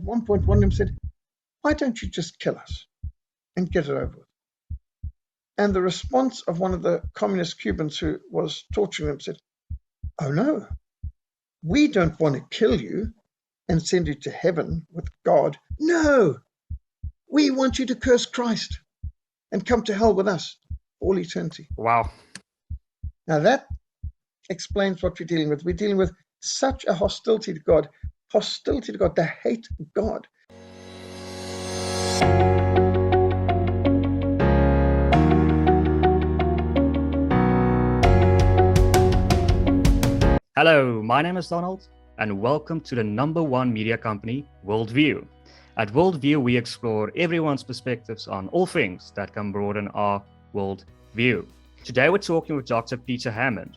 one point, one of them said, "Why don't you just kill us and get it over with?" And the response of one of the communist Cubans who was torturing them said, "Oh no, we don't want to kill you and send you to heaven with God. No, we want you to curse Christ and come to hell with us all eternity." Wow. Now that explains what we're dealing with. We're dealing with such a hostility to God. Hostility to God. They hate God. Hello, my name is Donald, and welcome to the #1 media company, WorldView. At WorldView, we explore everyone's perspectives on all things that can broaden our worldview. Today, we're talking with Dr. Peter Hammond.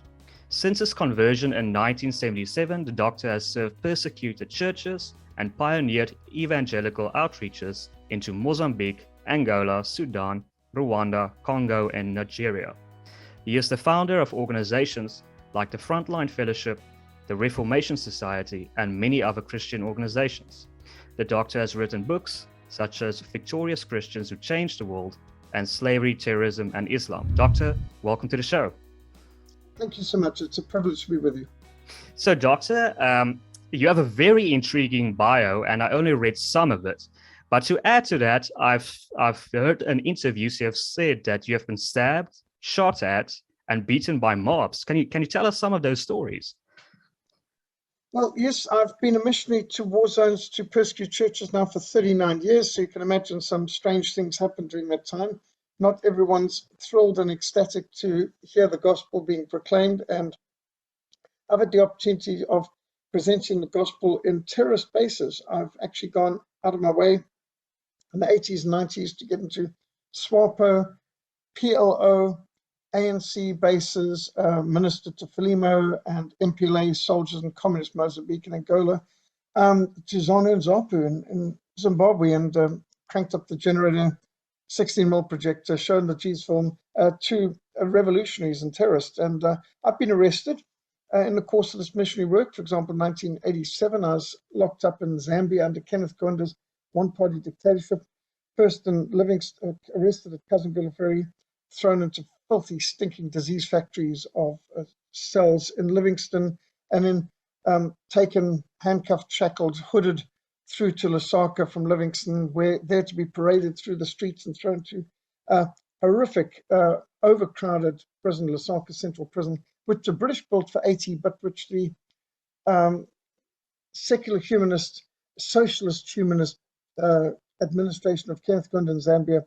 Since his conversion in 1977, the doctor has served persecuted churches and pioneered evangelical outreaches into Mozambique, Angola, Sudan, Rwanda, Congo, and Nigeria. He is the founder of organizations like the Frontline Fellowship, the Reformation Society, and many other Christian organizations. The doctor has written books such as Victorious Christians Who Changed the World and Slavery, Terrorism, and Islam. Doctor, welcome to the show. Thank you so much. It's a privilege to be with you. So, Doctor, you have a very intriguing bio, and I only read some of it. But to add to that, I've heard in interviews you have said that you have been stabbed, shot at, and beaten by mobs. Can you tell us some of those stories? Well, yes, I've been a missionary to war zones to persecute churches now for 39 years, so you can imagine some strange things happened during that time. Not everyone's thrilled and ecstatic to hear the gospel being proclaimed, and I've had the opportunity of presenting the gospel in terrorist bases. I've actually gone out of my way in the 80s and 90s to get into SWAPO, PLO, ANC bases, ministered to Frelimo and MPLA soldiers in communist Mozambique and Angola, to ZANU and ZAPU in Zimbabwe, and cranked up the generator 16mm projector, shown the Jesus film to revolutionaries and terrorists. And I've been arrested in the course of this missionary work. For example, in 1987, I was locked up in Zambia under Kenneth Kaunda's one-party dictatorship. First in Livingston, arrested at Cousin Ferry, thrown into filthy, stinking disease factories of cells in Livingston, and then taken, handcuffed, shackled, hooded through to Lusaka from Livingston, where they're to be paraded through the streets and thrown to horrific, overcrowded prison, Lusaka Central Prison, which the British built for 80, but which the secular humanist, socialist humanist administration of Kenneth Kaunda in Zambia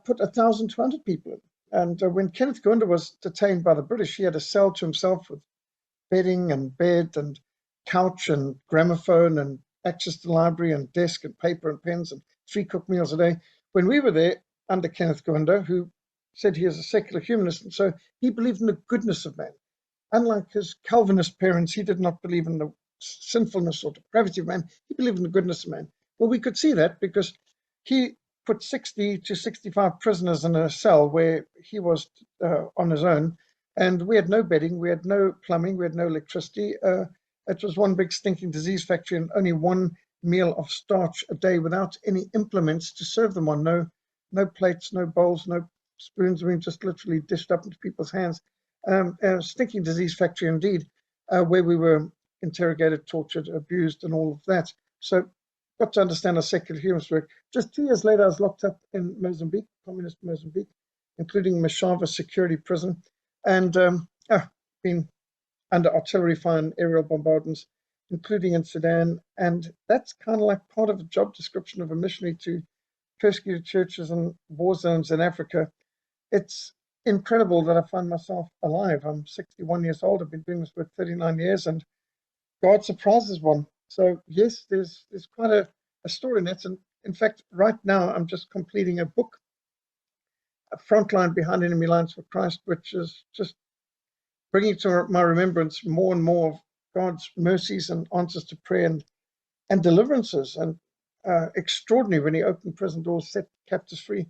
put 1,200 people in. And when Kenneth Kaunda was detained by the British, he had a cell to himself with bedding and bed and couch and gramophone and access to the library and desk and paper and pens and 3 cooked meals a day. When we were there under Kenneth Kaunda, who said he is a secular humanist, and so he believed in the goodness of man. Unlike his Calvinist parents, he did not believe in the sinfulness or depravity of man. He believed in the goodness of man. Well, we could see that because he put 60 to 65 prisoners in a cell where he was on his own, and we had no bedding, we had no plumbing, we had no electricity. It was one big stinking disease factory, and only one meal of starch a day without any implements to serve them on. No plates, no bowls, no spoons. I mean, just literally dished up into people's hands. A stinking disease factory indeed, where we were interrogated, tortured, abused, and all of that. So got to understand our secular humanist work. Just 2 years later, I was locked up in Mozambique, communist Mozambique, including Mashava security prison, and been under artillery fire and aerial bombardments, including in Sudan. And that's kind of like part of the job description of a missionary to persecuted churches and war zones in Africa. It's incredible that I find myself alive. I'm 61 years old. I've been doing this for 39 years, and God surprises one. So yes, there's quite a story in that. And in fact, right now, I'm just completing a book, A Frontline Behind Enemy Lines for Christ, which is just bringing to my remembrance more and more of God's mercies and answers to prayer and deliverances, and extraordinary when he opened prison doors, set captives free.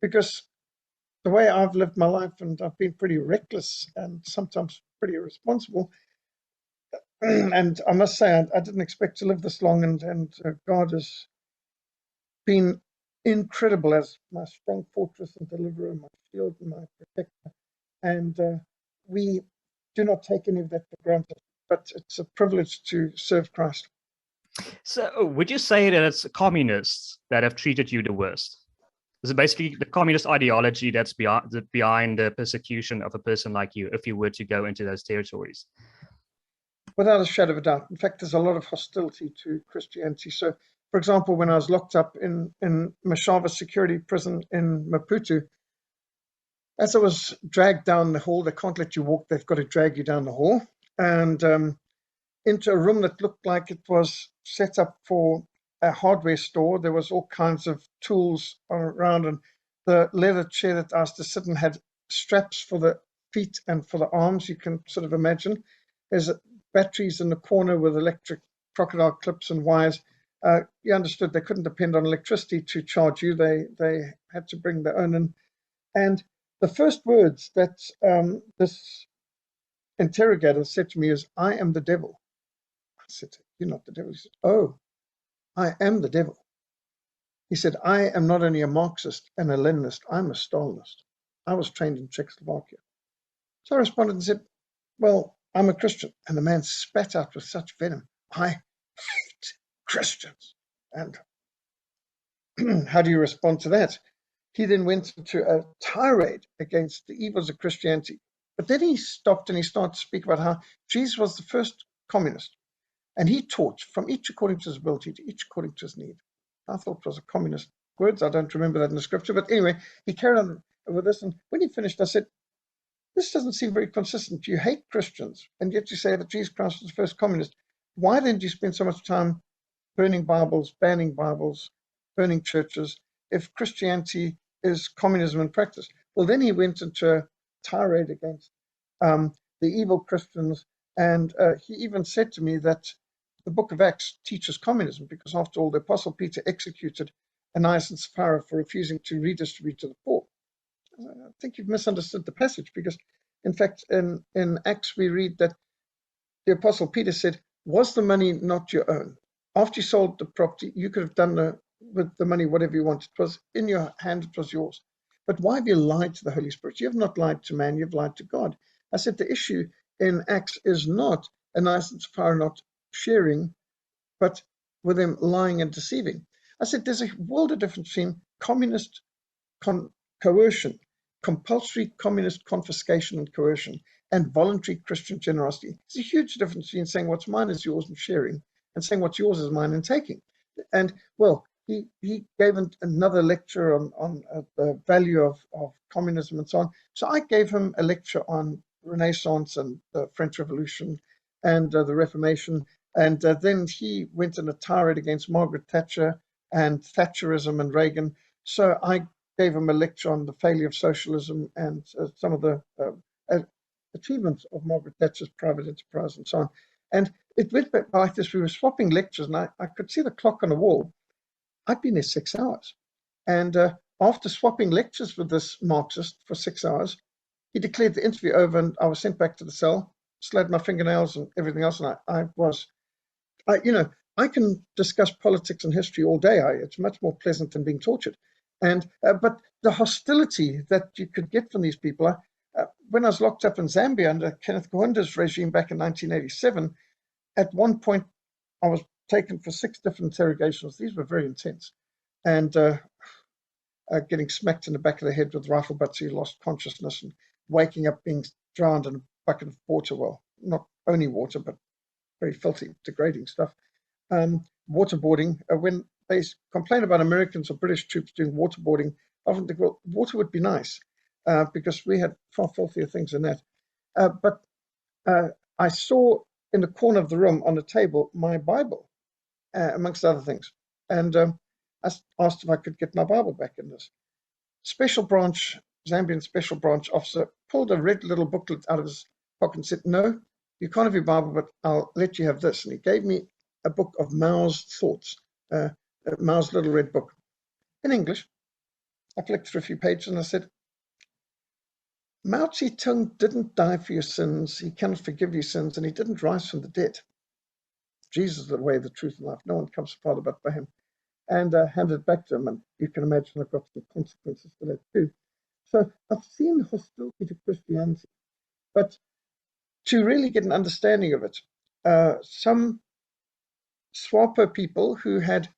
Because the way I've lived my life, and I've been pretty reckless and sometimes pretty irresponsible, And I must say, I didn't expect to live this long, and God has been incredible as my strong fortress and deliverer, my shield and my protector. And we do not take any of that for granted, but it's a privilege to serve Christ. So, would you say that it's communists that have treated you the worst? Is it basically the communist ideology that's behind the persecution of a person like you if you were to go into those territories? Without a shadow of a doubt. In fact, there's a lot of hostility to Christianity. So, for example, when I was locked up in Mashava security prison in Maputo, as I was dragged down the hall, they can't let you walk, they've got to drag you down the hall, and into a room that looked like it was set up for a hardware store. There was all kinds of tools around, and the leather chair that I was to sit in had straps for the feet and for the arms. You can sort of imagine. There's batteries in the corner with electric crocodile clips and wires. You understood they couldn't depend on electricity to charge you. They had to bring their own in. And the first words that this interrogator said to me is, "I am the devil." I said, "You're not the devil." He said, "Oh, I am the devil." He said, "I am not only a Marxist and a Leninist, I'm a Stalinist. I was trained in Czechoslovakia." So I responded and said, "Well, I'm a Christian." And the man spat out with such venom, "I hate Christians." And how do you respond to that? He then went into a tirade against the evils of Christianity. But then he stopped and he started to speak about how Jesus was the first communist. And he taught from each according to his ability to each according to his need. I thought it was a communist words. I don't remember that in the scripture. But anyway, he carried on with this. And when he finished, I said, "This doesn't seem very consistent. You hate Christians, and yet you say that Jesus Christ was the first communist. Why then do you spend so much time burning Bibles, banning Bibles, burning churches, if Christianity is communism in practice?" Well, then he went into a tirade against the evil Christians, and he even said to me that the book of Acts teaches communism, because after all, the Apostle Peter executed Ananias and Sapphira for refusing to redistribute to the poor. I think you've misunderstood the passage, because in fact, in Acts, we read that the Apostle Peter said, "Was the money not your own? After you sold the property, you could have done with the money whatever you wanted. It was in your hand, it was yours. But why have you lied to the Holy Spirit? You have not lied to man, you've lied to God." I said, the issue in Acts is not Ananias and Sapphira not sharing, but with them lying and deceiving. I said, there's a world of difference between communist coercion, compulsory communist confiscation and coercion, and voluntary Christian generosity. There's a huge difference between saying what's mine is yours and sharing, and saying what's yours is mine and taking. And well, he gave another lecture on the value of communism and so on. So I gave him a lecture on Renaissance and the French Revolution and the Reformation. And then he went in a tirade against Margaret Thatcher and Thatcherism and Reagan. So I gave him a lecture on the failure of socialism and some of the achievements of Margaret Thatcher's private enterprise and so on. And it went back like this. We were swapping lectures, and I could see the clock on the wall. I'd been there 6 hours. And after swapping lectures with this Marxist for 6 hours, he declared the interview over, and I was sent back to the cell, slid my fingernails and everything else. And I can discuss politics and history all day. It's much more pleasant than being tortured. And but the hostility that you could get from these people, when I was locked up in Zambia under Kenneth Kagunda's regime back in 1987, at one point I was taken for 6 different interrogations. These were very intense, and getting smacked in the back of the head with rifle butts. He lost consciousness, and waking up being drowned in a bucket of water. Well, not only water, but very filthy, degrading stuff. Waterboarding. When they complain about Americans or British troops doing waterboarding, I often think, well, water would be nice, because we had far filthier things than that. But I saw in the corner of the room on the table my Bible, amongst other things. And I asked if I could get my Bible back in this. Zambian special branch officer pulled a red little booklet out of his pocket and said, "No, you can't have your Bible, but I'll let you have this." And he gave me a book of Mao's thoughts, Mao's little red book, in English. I flicked through a few pages and I said, "Mao Zedong didn't die for your sins, he cannot forgive your sins, and he didn't rise from the dead. Jesus is the way, the truth, and life. No one comes to the Father but by him. And handed it back to him. And you can imagine I've got some consequences for that too. So I've seen hostility to Christianity. But to really get an understanding of it, some Swapo people who had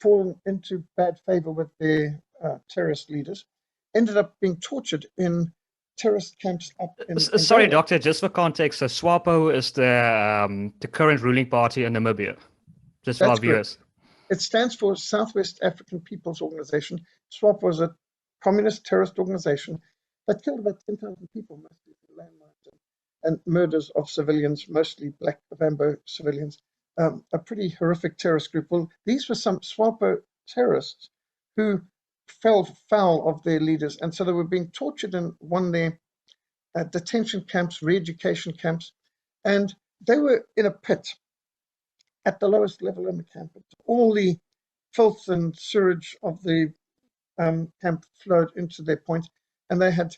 fallen into bad favor with their terrorist leaders ended up being tortured in terrorist camps up in Sorry, Angola. Doctor, just for context, so SWAPO is the current ruling party in Namibia, just for our That's viewers. correct. It stands for Southwest African People's Organization. SWAP was a communist terrorist organization that killed about 10,000 people, mostly through landmines and murders of civilians, mostly black Bambo civilians. A pretty horrific terrorist group. Well, these were some SWAPO terrorists who fell foul of their leaders, and so they were being tortured in one of their detention camps, re-education camps, and they were in a pit at the lowest level in the camp. All the filth and sewage of the camp flowed into their point, and they had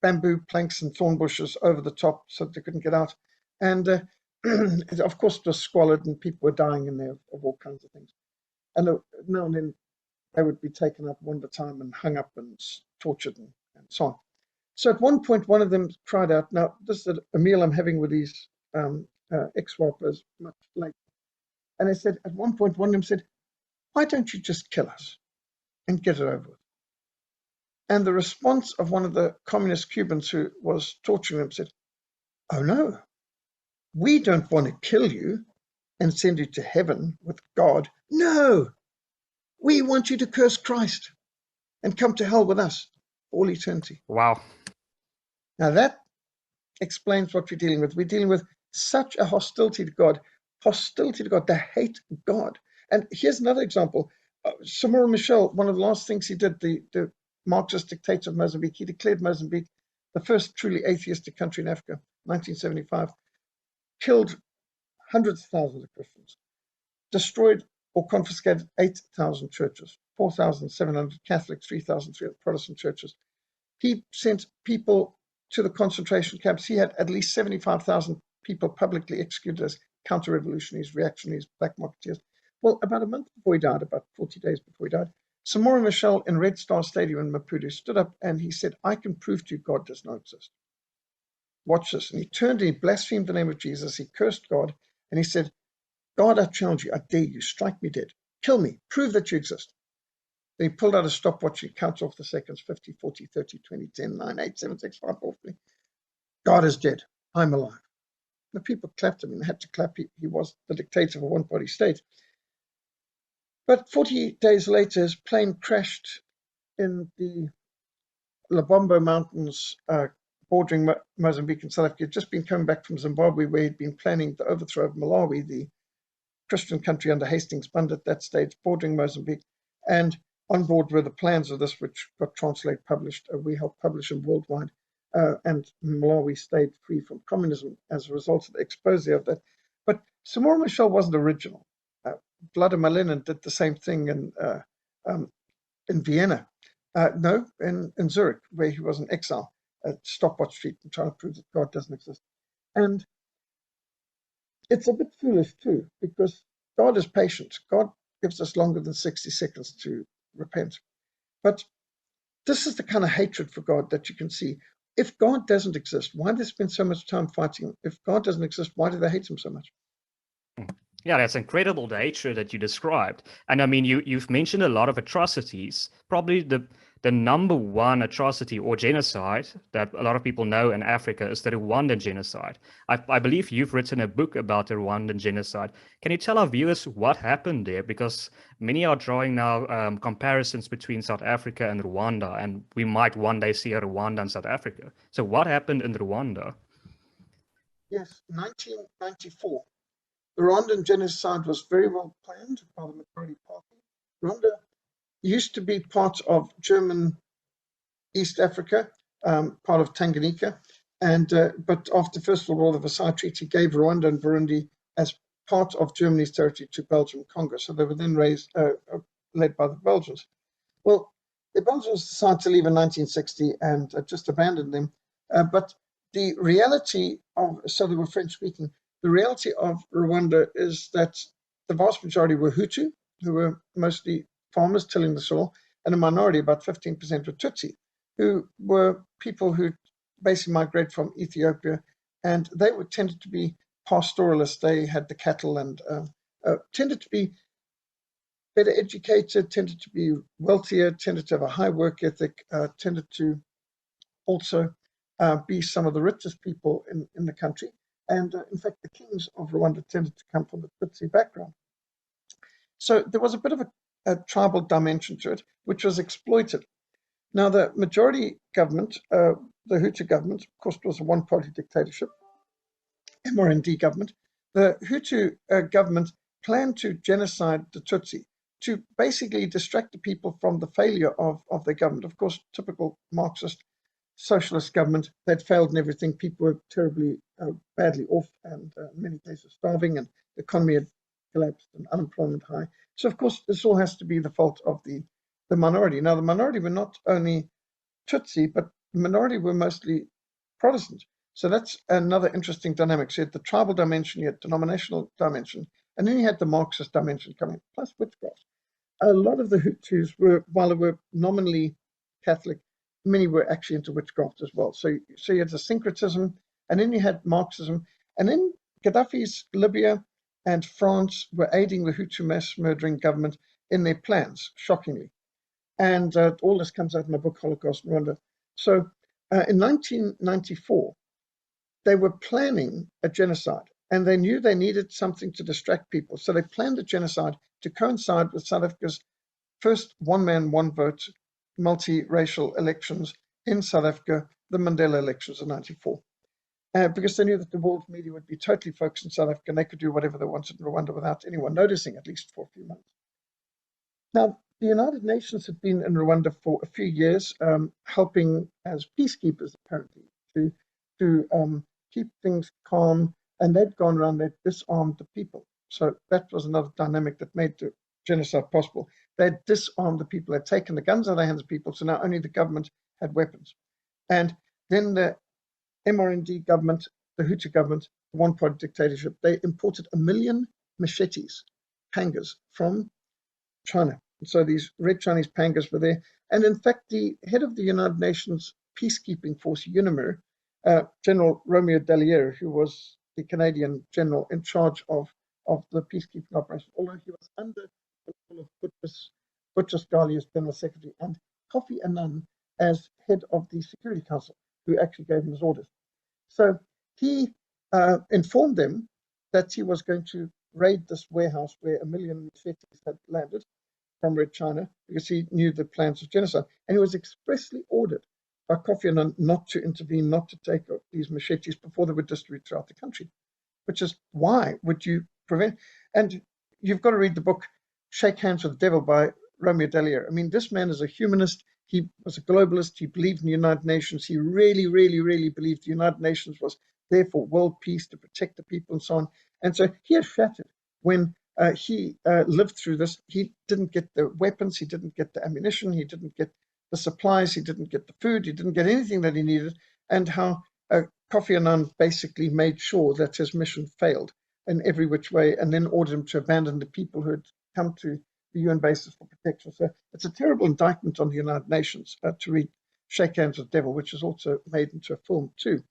bamboo planks and thorn bushes over the top so they couldn't get out. And of course, it was squalid, and people were dying in there of all kinds of things. And now and then they would be taken up one at a time and hung up and tortured and so on. So at one point, one of them cried out, now, this is a meal I'm having with these ex-swappers much later. And I said, at one point, one of them said, why don't you just kill us and get it over with? And the response of one of the communist Cubans who was torturing them said, oh no, we don't want to kill you and send you to heaven with God. No, we want you to curse Christ and come to hell with us for all eternity. Wow. Now that explains what we're dealing with. We're dealing with such a hostility to God. They hate God. And here's another example. Samora Machel, one of the last things he did, the Marxist dictator of Mozambique, he declared Mozambique the first truly atheistic country in Africa, 1975, killed hundreds of thousands of Christians, destroyed or confiscated 8,000 churches, 4,700 Catholic, 3,300 Protestant churches. He sent people to the concentration camps. He had at least 75,000 people publicly executed as counter-revolutionaries, reactionaries, black marketeers. Well, about a month before he died, about 40 days before he died, Samora Machel in Red Star Stadium in Maputo stood up and he said, I can prove to you God does not exist. Watch this. And he turned and he blasphemed the name of Jesus. He cursed God and he said, God, I challenge you. I dare you. Strike me dead. Kill me. Prove that you exist. Then he pulled out a stopwatch. He counts off the seconds, 50, 40, 30, 20, 10, 9, 8, 7, 6, 5, 4, 3. God is dead. I'm alive. The people clapped him and had to clap. He was the dictator of a one-party state. But 40 days later, his plane crashed in the Lubombo Mountains, bordering Mozambique and South Africa. He'd just been coming back from Zimbabwe, where he'd been planning the overthrow of Malawi, the Christian country under Hastings Bund at that stage, bordering Mozambique. And on board were the plans of this, which got translated, published. We helped publish them worldwide. And Malawi stayed free from communism as a result of the expose of that. But Samora Machel wasn't original. Vladimir Lenin did the same thing in Vienna. No, in Zurich, where he was in exile at Stopwatch Street and trying to prove that God doesn't exist. And it's a bit foolish too, because God is patient. God gives us longer than 60 seconds to repent. But this is the kind of hatred for God that you can see. If God doesn't exist, why do they spend so much time fighting him? If God doesn't exist, why do they hate him so much? Yeah, that's incredible, the hatred that you described. And I mean, you've mentioned a lot of atrocities. Probably the number one atrocity or genocide that a lot of people know in Africa is the Rwanda Genocide. I believe you've written a book about the Rwandan Genocide. Can you tell our viewers what happened there? Because many are drawing now comparisons between South Africa and Rwanda, and we might one day see a Rwanda and South Africa. So what happened in Rwanda? Yes, 1994. The Rwandan genocide was very well planned by the majority party. Rwanda used to be part of German East Africa, part of Tanganyika, and but after First World War, the Versailles Treaty gave Rwanda and Burundi as part of Germany's territory to Belgium and Congo. So they were then led by the Belgians. Well, the Belgians decided to leave in 1960 and just abandoned them. But the reality of, so they were French speaking, the reality of Rwanda is that the vast majority were Hutu, who were mostly farmers tilling the soil, and a minority, about 15%, were Tutsi, who were people who basically migrated from Ethiopia, and they were tended to be pastoralists. They had the cattle and tended to be better educated, tended to be wealthier, tended to have a high work ethic, tended to also be some of the richest people in the country. And in fact, the kings of Rwanda tended to come from the Tutsi background. So there was a bit of a tribal dimension to it, which was exploited. Now, the majority government, the Hutu government, of course, was a one-party dictatorship, MRND government. The Hutu government planned to genocide the Tutsi to basically distract the people from the failure of their government. Of course, typical Marxist socialist government, they'd failed in everything. People were terribly badly off and in many cases starving, and the economy had collapsed and unemployment high. So, of course, this all has to be the fault of the minority. Now, the minority were not only Tutsi, but the minority were mostly Protestant. So that's another interesting dynamic. So you had the tribal dimension, you had denominational dimension, and then you had the Marxist dimension coming, plus witchcraft. A lot of the Hutus were, while they were nominally Catholic, many were actually into witchcraft as well. So you had the syncretism, and then you had Marxism, and then Gaddafi's Libya and France were aiding the Hutu mass murdering government in their plans, shockingly. And all this comes out in my book, Holocaust in Rwanda. So in 1994, they were planning a genocide, and they knew they needed something to distract people. So they planned a genocide to coincide with South Africa's first one-man, one-vote multiracial elections in South Africa, the Mandela elections of 94. Because they knew that the world media would be totally focused in South Africa, and they could do whatever they wanted in Rwanda without anyone noticing, at least for a few months. Now, the United Nations had been in Rwanda for a few years, helping as peacekeepers, apparently, to keep things calm, and they'd gone around, they'd disarmed the people. So that was another dynamic that made the genocide possible. They'd disarmed the people, they'd taken the guns out of the hands of people, so now only the government had weapons. And then the MRND government, the Hutu government, the one-party dictatorship, they imported 1 million machetes, pangas, from China. So these red Chinese pangas were there. And in fact, the head of the United Nations peacekeeping force, UNAMIR, General Romeo Dallaire, who was the Canadian general in charge of the peacekeeping operation, although he was under the control of Boutros Ghali as General Secretary, and Kofi Annan as head of the Security Council, who actually gave him his orders. So he informed them that he was going to raid this warehouse where 1 million machetes had landed from Red China, because he knew the plans of genocide. And he was expressly ordered by Kofi Annan not to intervene, not to take these machetes before they were distributed throughout the country, which is why would you prevent? And you've got to read the book Shake Hands with the Devil by Romeo Dallaire. I mean, this man is a humanist. He was a globalist. He believed in the United Nations. He really, really, really believed the United Nations was there for world peace, to protect the people and so on. And so he had shattered when he lived through this. He didn't get the weapons. He didn't get the ammunition. He didn't get the supplies. He didn't get the food. He didn't get anything that he needed. And how Kofi Annan basically made sure that his mission failed in every which way, and then ordered him to abandon the people who had come to the UN bases for protection. So it's a terrible indictment on the United Nations to read Shake Hands with the Devil, which is also made into a film too.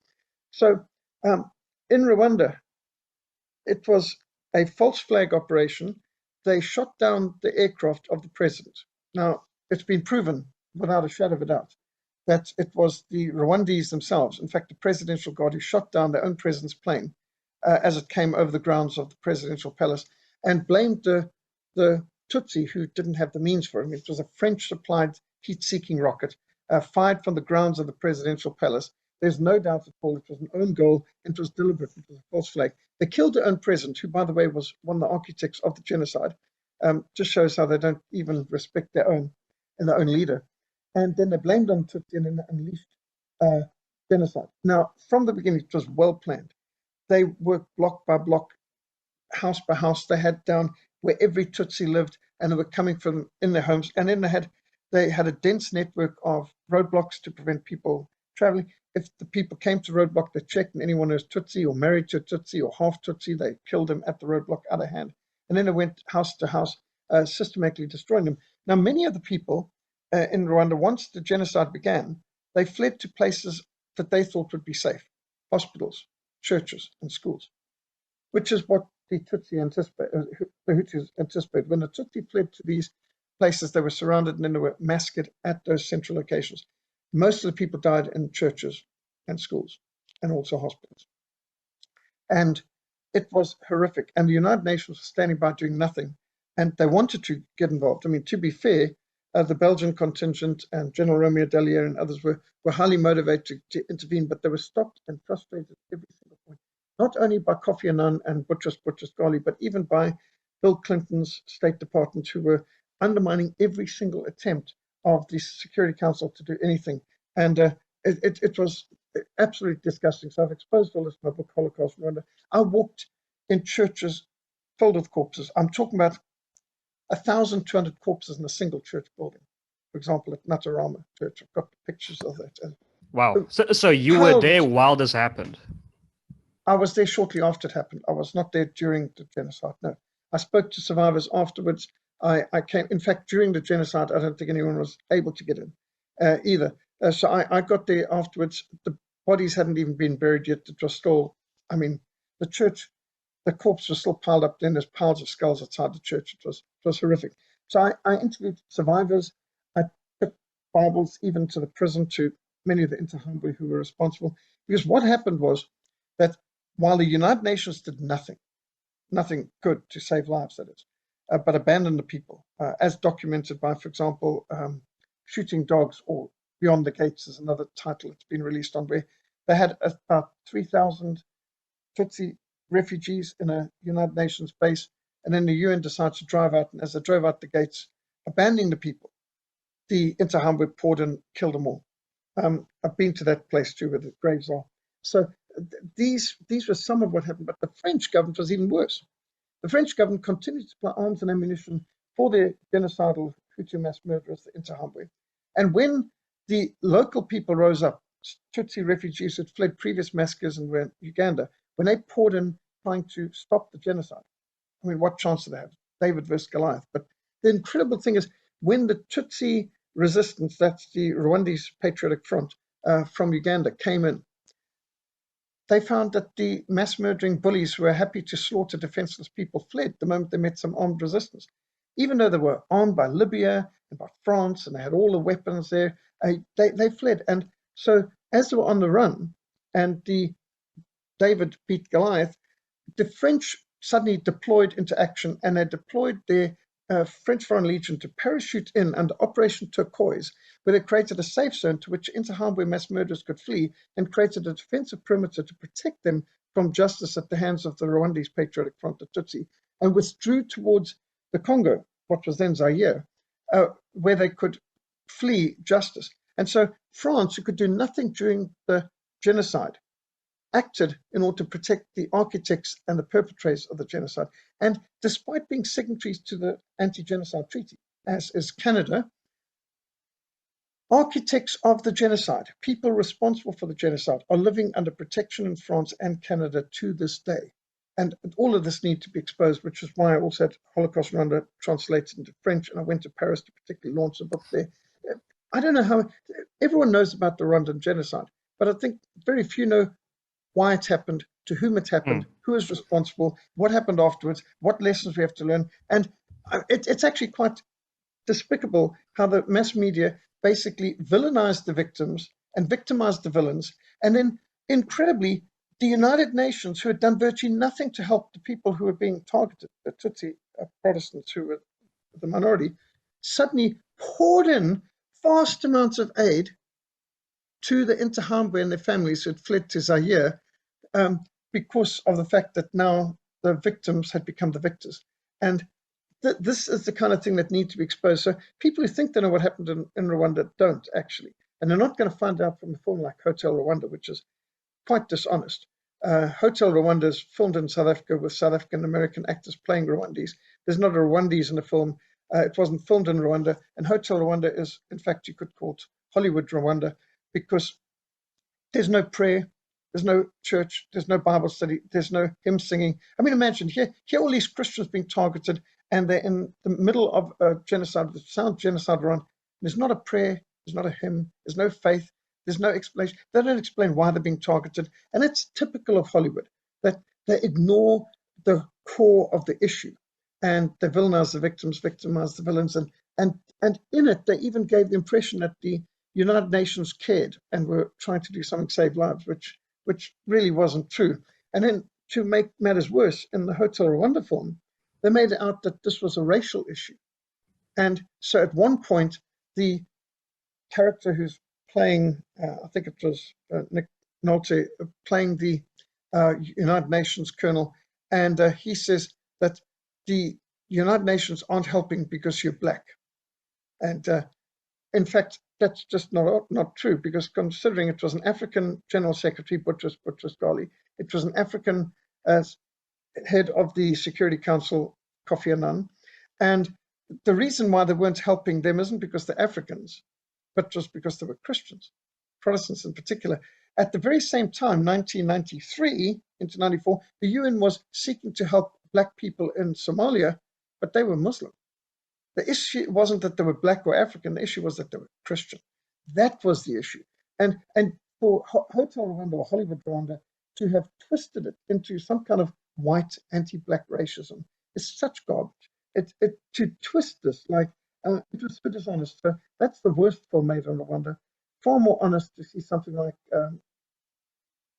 So in Rwanda, it was a false flag operation. They shot down the aircraft of the president. Now, it's been proven without a shadow of a doubt that it was the Rwandese themselves, in fact, the presidential guard, who shot down their own president's plane as it came over the grounds of the presidential palace, and blamed the Tutsi, who didn't have the means for it. It was a French-supplied heat-seeking rocket fired from the grounds of the presidential palace. There's no doubt at all it was an own goal, and it was deliberate. It was a false flag. They killed their own president, who, by the way, was one of the architects of the genocide. Just shows how they don't even respect their own leader. And then they blamed on Tutsi and then unleashed genocide. Now, from the beginning, it was well planned. They worked block by block, house by house. They had down where every Tutsi lived, and they were coming from in their homes. And then they had a dense network of roadblocks to prevent people traveling. if the people came to roadblock, they checked, and anyone who was Tutsi or married to a Tutsi or half Tutsi, they killed him at the roadblock out of hand. And then they went house to house, systematically destroying them. Now, many of the people in Rwanda, once the genocide began, they fled to places that they thought would be safe: hospitals, churches, and schools, which is what the Tutsi anticipated, the Hutus anticipated. When the Tutsi fled to these places, they were surrounded and then they were massacred at those central locations. Most of the people died in churches and schools and also hospitals. And it was horrific. And the United Nations was standing by doing nothing. And they wanted to get involved. I mean, to be fair, the Belgian contingent and General Romeo Dallaire and others were highly motivated to intervene, but they were stopped and frustrated at every single point, not only by Kofi Annan and Boutros Boutros-Ghali, but even by Bill Clinton's State Department, who were undermining every single attempt of the Security Council to do anything. And it was absolutely disgusting. So I've exposed all this in my book, Holocaust Rwanda. I walked in churches filled with corpses. I'm talking about 1,200 corpses in a single church building. For example, at Natarama Church, I've got pictures of that. Wow. So you were there while this happened? I was there shortly after it happened. I was not there during the genocide, no. I spoke to survivors afterwards. I came, in fact, during the genocide, I don't think anyone was able to get in either. So I got there afterwards. The bodies hadn't even been buried yet. It was still, I mean, the church, the corpse was still piled up. Then there's piles of skulls outside the church. It was horrific. So I interviewed survivors. I took Bibles even to the prison, to many of the Interahamwe who were responsible. Because what happened was that while the United Nations did nothing good to save lives, that is, but abandoned the people, as documented by, for example, Shooting Dogs, or Beyond the Gates is another title that's been released on, where they had about 3,000 Tutsi refugees in a United Nations base, and then the UN decided to drive out, and as they drove out the gates, abandoning the people, the Interahamwe poured and killed them all. I've been to that place too, where the graves are. So these were some of what happened, but the French government was even worse. The French government continued to supply arms and ammunition for their genocidal Hutu mass murderers, the Interahamwe. And when the local people rose up, Tutsi refugees who had fled previous massacres in Uganda, when they poured in trying to stop the genocide, I mean, what chance did they have? David versus Goliath. But the incredible thing is, when the Tutsi resistance, that's the Rwandese Patriotic Front from Uganda, came in, they found that the mass murdering bullies who were happy to slaughter defenseless people fled the moment they met some armed resistance. Even though they were armed by Libya and by France and they had all the weapons there, they fled. And so as they were on the run and the David beat Goliath, the French suddenly deployed into action, and they deployed their French Foreign Legion to parachute in under Operation Turquoise, where they created a safe zone to which Interahamwe mass murderers could flee, and created a defensive perimeter to protect them from justice at the hands of the Rwandese Patriotic Front, the Tutsi, and withdrew towards the Congo, what was then Zaire, where they could flee justice. And so France, who could do nothing during the genocide, acted in order to protect the architects and the perpetrators of the genocide. And despite being signatories to the anti-genocide treaty, as is Canada, architects of the genocide, people responsible for the genocide, are living under protection in France and Canada to this day. And all of this needs to be exposed, which is why I also had Holocaust Rwanda translated into French, and I went to Paris to particularly launch the book there. I don't know how, everyone knows about the Rwandan genocide, but I think very few know why it happened, to whom it happened, who is responsible, what happened afterwards, what lessons we have to learn. And it's actually quite despicable how the mass media basically villainized the victims and victimized the villains. And then, incredibly, the United Nations, who had done virtually nothing to help the people who were being targeted, the Tutsi Protestants who were the minority, suddenly poured in vast amounts of aid to the Interahamwe and their families who had fled to Zaire, because of the fact that now the victims had become the victors. And this is the kind of thing that needs to be exposed. So people who think they know what happened in Rwanda don't actually. And they're not going to find out from a film like Hotel Rwanda, which is quite dishonest. Hotel Rwanda is filmed in South Africa with South African American actors playing Rwandese. There's not a Rwandese in the film. It wasn't filmed in Rwanda. And Hotel Rwanda is, in fact, you could call it Hollywood Rwanda, because There's no prayer, there's no church, there's no Bible study, there's no hymn singing. I mean, imagine here all these Christians being targeted, and they're in the middle of a genocide, the sound genocide run. There's not a prayer, there's not a hymn, there's no faith, there's no explanation. They don't explain why they're being targeted. And it's typical of Hollywood, that they ignore the core of the issue, and they villainize the victims, victimize the villains, and in it, they even gave the impression that the United Nations cared and were trying to do something to save lives, which really wasn't true. And then to make matters worse, in the Hotel Rwanda film, they made it out that this was a racial issue. And so at one point, the character who's playing, I think it was Nick Nolte, playing the United Nations colonel, and he says that the United Nations aren't helping because you're black. And in fact, that's just not true, because considering it was an African General Secretary, Boutros Ghali, it was an African head of the Security Council, Kofi Annan, and the reason why they weren't helping them isn't because they're Africans, but just because they were Christians, Protestants in particular. At the very same time, 1993 into 94, the UN was seeking to help black people in Somalia, but they were Muslim. The issue wasn't that they were black or African. The issue was that they were Christian. That was the issue. And for Hotel Rwanda or Hollywood Rwanda to have twisted it into some kind of white anti-black racism is such garbage. To twist this, like, it was so dishonest. So that's the worst film made on Rwanda. Far more honest to see something like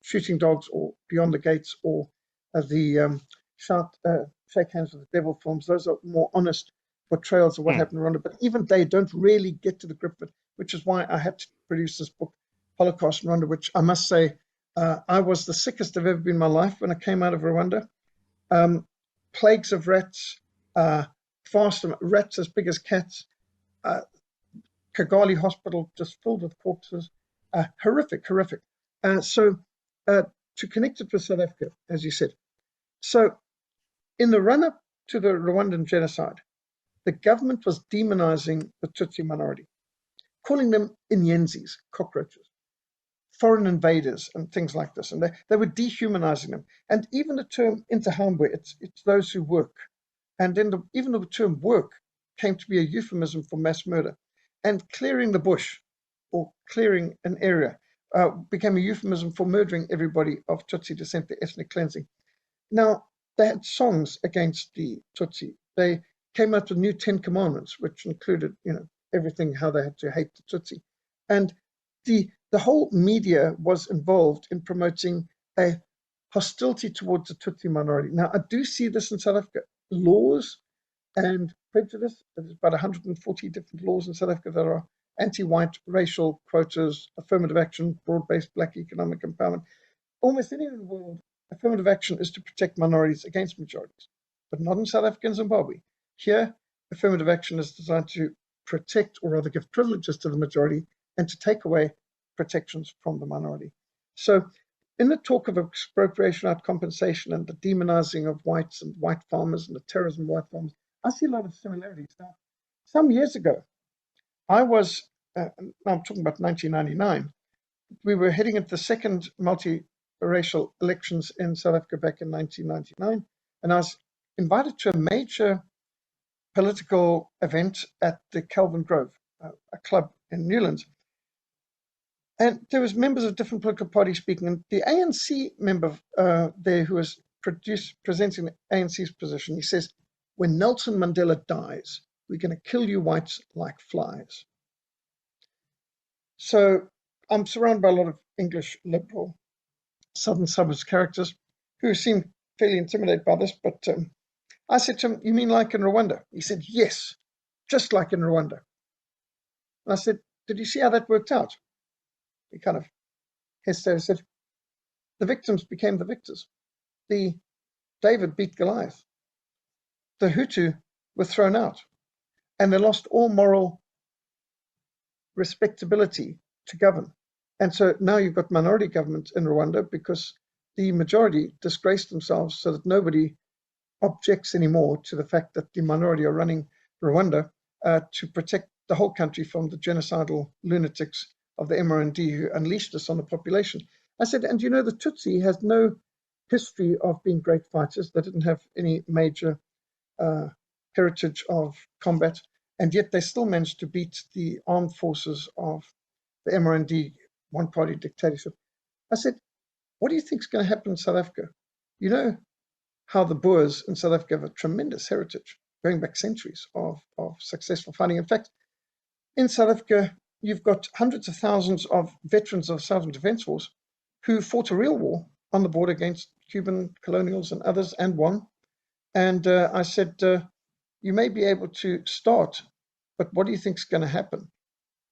Shooting Dogs or Beyond the Gates or the Shake Hands with the Devil films. Those are more honest portrayals of what happened in Rwanda, but even they don't really get to the grip of it, which is why I had to produce this book, Holocaust in Rwanda, which I must say, I was the sickest I've ever been in my life when I came out of Rwanda. Plagues of rats, rats as big as cats, Kigali hospital just filled with corpses, horrific. So to connect it with South Africa, as you said. So in the run-up to the Rwandan genocide, the government was demonizing the Tutsi minority, calling them Inyenzis, cockroaches, foreign invaders, and things like this. And they were dehumanizing them. And even the term Interahamwe, it's those who work. And then even the term work came to be a euphemism for mass murder. And clearing the bush, or clearing an area, became a euphemism for murdering everybody of Tutsi descent, the ethnic cleansing. Now, they had songs against the Tutsi. They came out with new 10 commandments, which included, everything, how they had to hate the Tutsi. And the whole media was involved in promoting a hostility towards the Tutsi minority. Now, I do see this in South Africa. Laws and prejudice, there's about 140 different laws in South Africa that are anti-white, racial quotas, affirmative action, broad-based black economic empowerment. Almost anywhere in the world, affirmative action is to protect minorities against majorities, but not in South Africa and Zimbabwe. Here, affirmative action is designed to protect, or rather give privileges to the majority and to take away protections from the minority. So in the talk of expropriation without compensation and the demonizing of whites and white farmers and the terrorism of white farmers, I see a lot of similarities. Now, some years ago, I was, now I'm talking about 1999, we were heading into the second multiracial elections in South Africa back in 1999, and I was invited to a major political event at the Kelvin Grove, a club in Newlands. And there was members of different political parties speaking, and the ANC member there who was presenting the ANC's position, he says, when Nelson Mandela dies, we're going to kill you whites like flies. So I'm surrounded by a lot of English liberal Southern Suburbs characters who seem fairly intimidated by this, but I said to him, you mean like in Rwanda? He said, yes, just like in Rwanda. And I said, did you see how that worked out? He kind of hesitated and said, the victims became the victors. David beat Goliath. The Hutu were thrown out, and they lost all moral respectability to govern. And so now you've got minority government in Rwanda because the majority disgraced themselves so that nobody objects anymore to the fact that the minority are running Rwanda to protect the whole country from the genocidal lunatics of the MRND who unleashed this on the population. I said, and you know, the Tutsi has no history of being great fighters. They didn't have any major heritage of combat, and yet they still managed to beat the armed forces of the MRND one-party dictatorship. I said, what do you think is going to happen in South Africa? You know how the Boers in South Africa have a tremendous heritage going back centuries of successful fighting. In fact, in South Africa, you've got hundreds of thousands of veterans of the Southern Defence Force who fought a real war on the border against Cuban colonials and others and won. And I said, you may be able to start, but what do you think is going to happen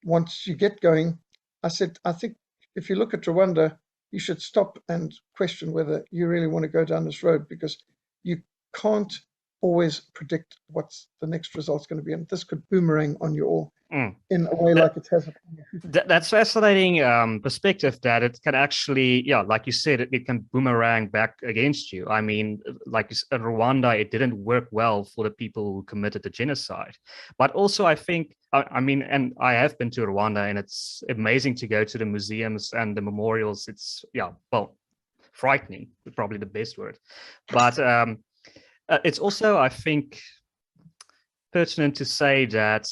once you get going? I said, I think if you look at Rwanda, you should stop and question whether you really want to go down this road, because you can't always predict what's the next result's going to be. And this could boomerang on you all in a way like it has. That's fascinating perspective, that it can actually, yeah, like you said, it can boomerang back against you. I mean, like in Rwanda, it didn't work well for the people who committed the genocide. But also, I think, I mean, and I have been to Rwanda, and it's amazing to go to the museums and the memorials. It's, yeah, well, frightening, probably the best word. But it's also, I think, pertinent to say that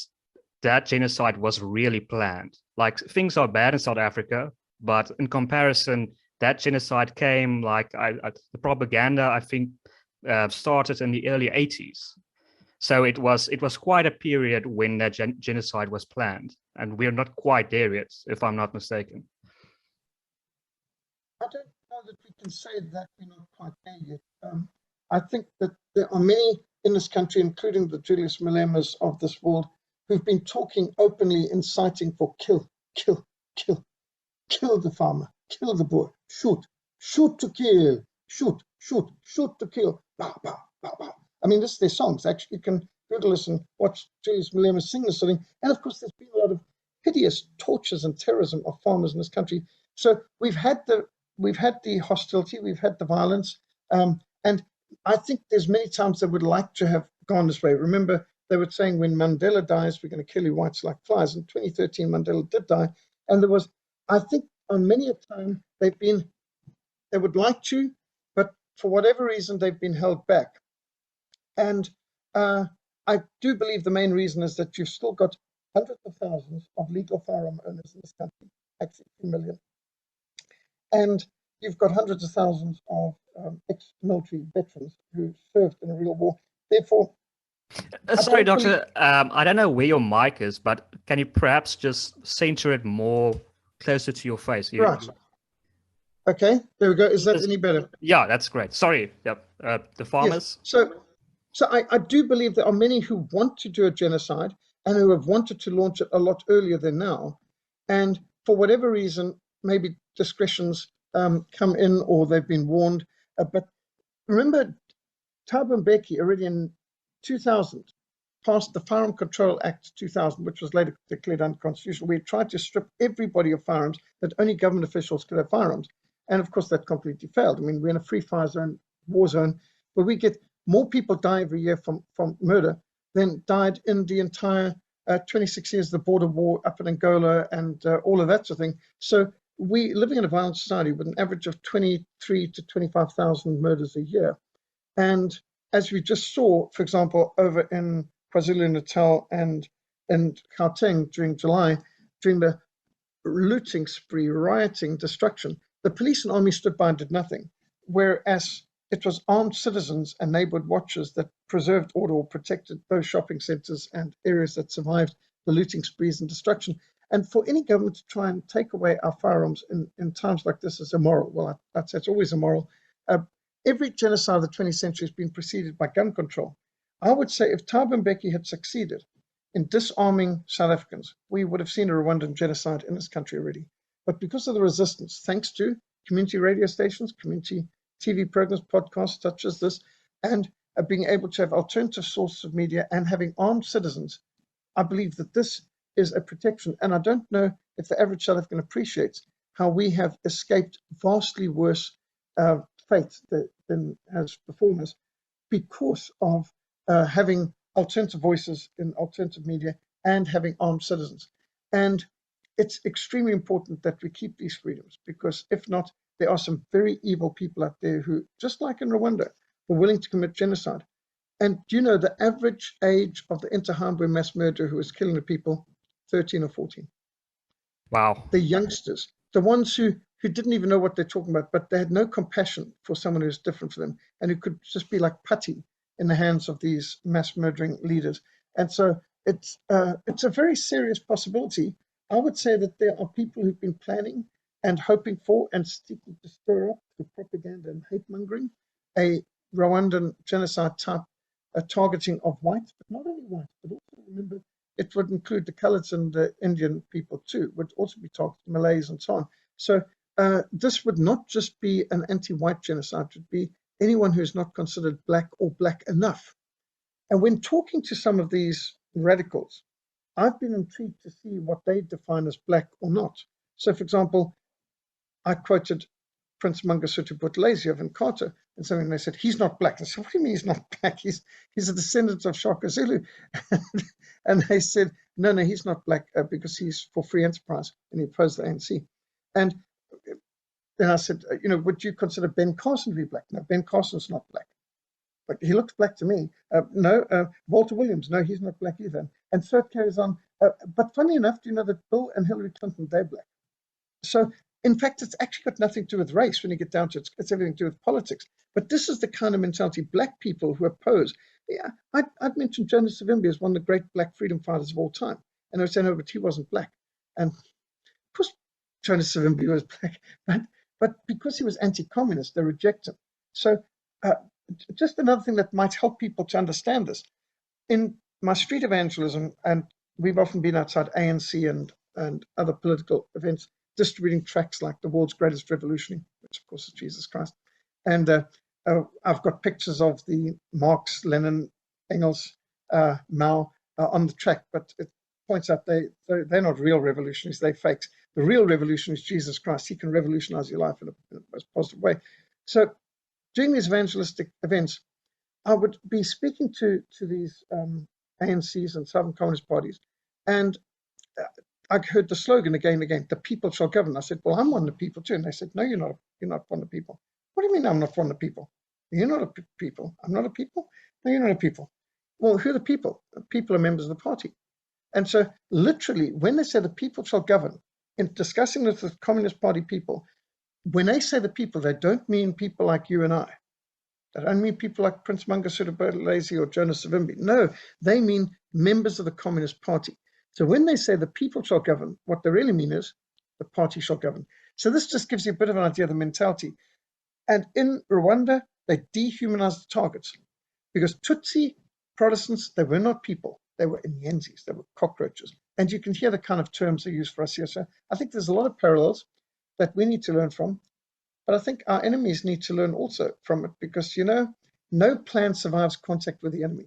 that genocide was really planned. Like, things are bad in South Africa, but in comparison, that genocide came, like, the propaganda, I think, started in the early 80s. So it was quite a period when that genocide was planned, and we're not quite there yet, if I'm not mistaken. I don't know that we can say that we're not quite there yet. I think that there are many in this country, including the Julius Malemas of this world, who've been talking openly, inciting for kill the farmer, kill the Boer, shoot to kill, shoot to kill, bow, bow, bow, bow. I mean, this is their songs. Actually, you can Google this and watch Julius Malema sing this sort of thing. And of course, there's been a lot of hideous tortures and terrorism of farmers in this country. So we've had the hostility, we've had the violence, and I think there's many times they would like to have gone this way. Remember, they were saying when Mandela dies, we're going to kill you whites like flies. In 2013, Mandela did die. And there was, I think, on many a time, they would like to, but for whatever reason, they've been held back. And I do believe the main reason is that you've still got hundreds of thousands of legal firearm owners in this country, actually 2 million. And you've got hundreds of thousands of ex-military veterans who served in a real war. Therefore, sorry, Doctor, I don't know where your mic is, but can you perhaps just center it more closer to your face? Right. Okay, there we go. Is that any better? Yeah, that's great. Sorry. Yep. The farmers. Yes. So I do believe there are many who want to do a genocide and who have wanted to launch it a lot earlier than now. And for whatever reason, maybe discretions come in, or they've been warned. But remember, Thabo Mbeki already in 2000 passed the Firearm Control Act 2000, which was later declared unconstitutional. We tried to strip everybody of firearms, that only government officials could have firearms. And of course, that completely failed. I mean, we're in a free fire zone, war zone, where we get more people die every year from murder than died in the entire 26 years of the border war up in Angola and all of that sort of thing. So we living in a violent society with an average of 23 to 25,000 murders a year. And as we just saw, for example, over in KwaZulu-Natal and Gauteng during July, during the looting spree, rioting, destruction, the police and army stood by and did nothing, whereas it was armed citizens and neighborhood watchers that preserved order or protected those shopping centers and areas that survived the looting sprees and destruction. And for any government to try and take away our firearms in times like this is immoral. Well, I'd say it's always immoral. Every genocide of the 20th century has been preceded by gun control. I would say if Thabo Mbeki had succeeded in disarming South Africans, we would have seen a Rwandan genocide in this country already. But because of the resistance, thanks to community radio stations, community TV programs, podcasts such as this, and being able to have alternative sources of media and having armed citizens, I believe that this is a protection. And I don't know if the average South African appreciates how we have escaped vastly worse fate than has befallen us because of having alternative voices in alternative media and having armed citizens. And it's extremely important that we keep these freedoms, because if not, there are some very evil people out there who, just like in Rwanda, were willing to commit genocide. And do you know the average age of the Interahamwe mass murderer who was killing the people? 13 or 14. Wow. The youngsters, the ones who didn't even know what they're talking about, but they had no compassion for someone who's different from them and who could just be like putty in the hands of these mass murdering leaders. And so it's a very serious possibility. I would say that there are people who've been planning and hoping for and seeking to stir up through propaganda and hate mongering a Rwandan genocide type targeting of whites, but not only whites, but also remember it would include the coloureds and the Indian people too, would also be targeted, Malays and so on. So this would not just be an anti-white genocide, it would be anyone who is not considered black or black enough. And when talking to some of these radicals, I've been intrigued to see what they define as black or not. So, for example, I quoted Prince Mangosuthu Buthelezi of Inkatha, and something they said, he's not black. I said, what do you mean he's not black? He's a descendant of Shaka Zulu. And they said, no, he's not black because he's for free enterprise and he opposed the ANC. And then I said, would you consider Ben Carson to be black? No, Ben Carson's not black. But he looks black to me. No, Walter Williams, no, he's not black either. And so it carries on. But funny enough, do you know that Bill and Hillary Clinton, they're black? So, in fact, it's actually got nothing to do with race when you get down to it. It's everything to do with politics. But this is the kind of mentality black people who oppose. Yeah, I'd mentioned Jonas Savimbi as one of the great black freedom fighters of all time. And I was saying, no, but he wasn't black. And of course, Jonas Savimbi was black. But because he was anti-communist, they reject him. So just another thing that might help people to understand this. In my street evangelism, and we've often been outside ANC and other political events, distributing tracts like the world's greatest revolution, which of course is Jesus Christ. And I've got pictures of the Marx, Lenin, Engels, Mao on the track, but it points out they're not real revolutionaries, they're fakes. The real revolution is Jesus Christ. He can revolutionize your life in a most positive way. So during these evangelistic events, I would be speaking to these ANCs and Southern Communist parties, and I heard the slogan again and again, the people shall govern. I said, well, I'm one of the people too. And they said, no, you're not one of the people. What do you mean I'm not one of the people? You're not a people. I'm not a people? No, you're not a people. Well, who are the people? The people are members of the party. And so literally, when they say the people shall govern, in discussing with the Communist Party people, when they say the people, they don't mean people like you and I. They don't mean people like Prince Mangosuthu Buthelezi or Jonas Savimbi. No, they mean members of the Communist Party. So when they say the people shall govern, what they really mean is the party shall govern. So this just gives you a bit of an idea of the mentality. And in Rwanda, they dehumanized the targets because Tutsi Protestants, they were not people. They were Inyensis, they were cockroaches. And you can hear the kind of terms they use for us here. So I think there's a lot of parallels that we need to learn from. But I think our enemies need to learn also from it because, no plan survives contact with the enemy.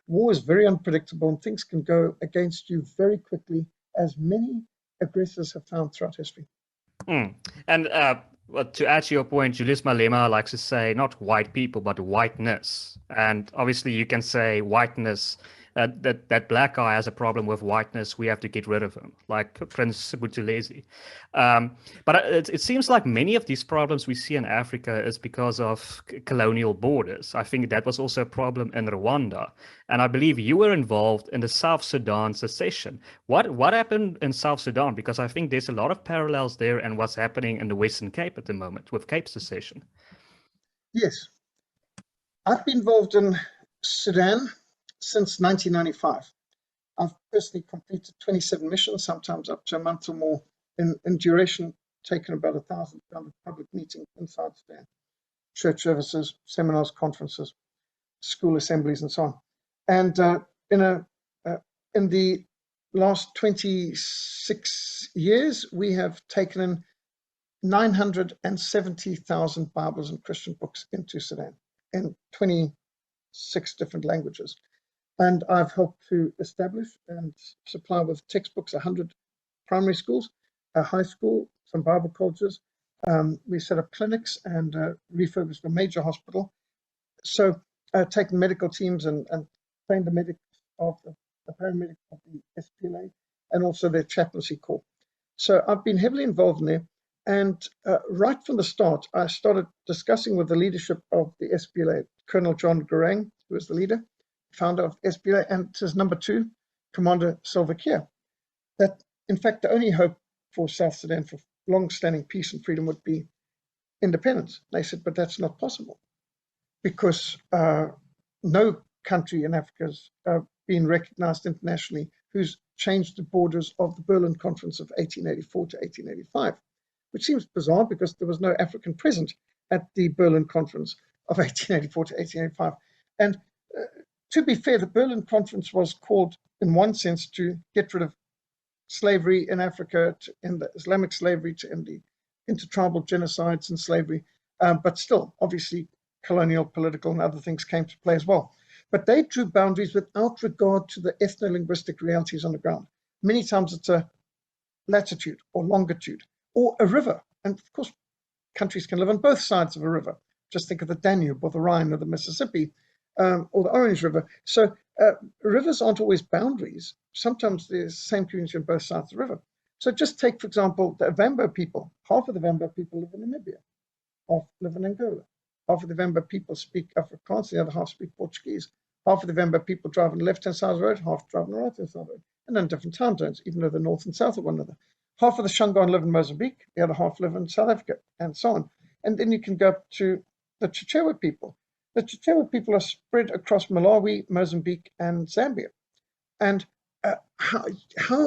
War is very unpredictable and things can go against you very quickly, as many aggressors have found throughout history. And to add to your point, Julius Malema likes to say not white people, but whiteness. And obviously you can say whiteness, that black guy has a problem with whiteness, we have to get rid of him, like Prince Buthelezi. But it seems like many of these problems we see in Africa is because of colonial borders. I think that was also a problem in Rwanda. And I believe you were involved in the South Sudan secession. What happened in South Sudan? Because I think there's a lot of parallels there and what's happening in the Western Cape at the moment with Cape secession. Yes. I've been involved in Sudan since 1995. I've personally completed 27 missions, sometimes up to a month or more in duration, taken about 1,000 public meetings inside Sudan, church services, seminars, conferences, school assemblies, and so on. And in the last 26 years, we have taken in 970,000 Bibles and Christian books into Sudan in 26 different languages. And I've helped to establish and supply with textbooks 100 primary schools, a high school, some Bible colleges. We set up clinics and refurbished a major hospital. So taken medical teams and trained the medics of the paramedics of the SPLA and also their chaplaincy corps. So I've been heavily involved in there. And right from the start, I started discussing with the leadership of the SPLA, Colonel John Garang, who was the leader, founder of SPLA, and his number 2, Commander Salva Kiir, that in fact the only hope for South Sudan for long-standing peace and freedom would be independence. They said, but that's not possible because no country in Africa has been recognized internationally who's changed the borders of the Berlin Conference of 1884 to 1885, which seems bizarre because there was no African present at the Berlin Conference of 1884 to 1885. And to be fair, the Berlin Conference was called, in one sense, to get rid of slavery in Africa, to end the Islamic slavery, to end the intertribal genocides and slavery. But still, obviously, colonial, political, and other things came to play as well. But they drew boundaries without regard to the ethno-linguistic realities on the ground. Many times it's a latitude or longitude or a river. And of course, countries can live on both sides of a river. Just think of the Danube or the Rhine or the Mississippi or the Orange River. So rivers aren't always boundaries. Sometimes there's the same community on both sides of the river. So just take, for example, the Vambo people. Half of the Vambo people live in Namibia. Half live in Angola. Half of the Vambo people speak Afrikaans, the other half speak Portuguese. Half of the Vambo people drive on the left-hand side of the road, half drive on the right-hand side of the road, and in different time zones, even though they're north and south of one another. Half of the Shangaan live in Mozambique, the other half live in South Africa, and so on. And then you can go up to the Chichewa people. The Chichewa people are spread across Malawi, Mozambique, and Zambia. And how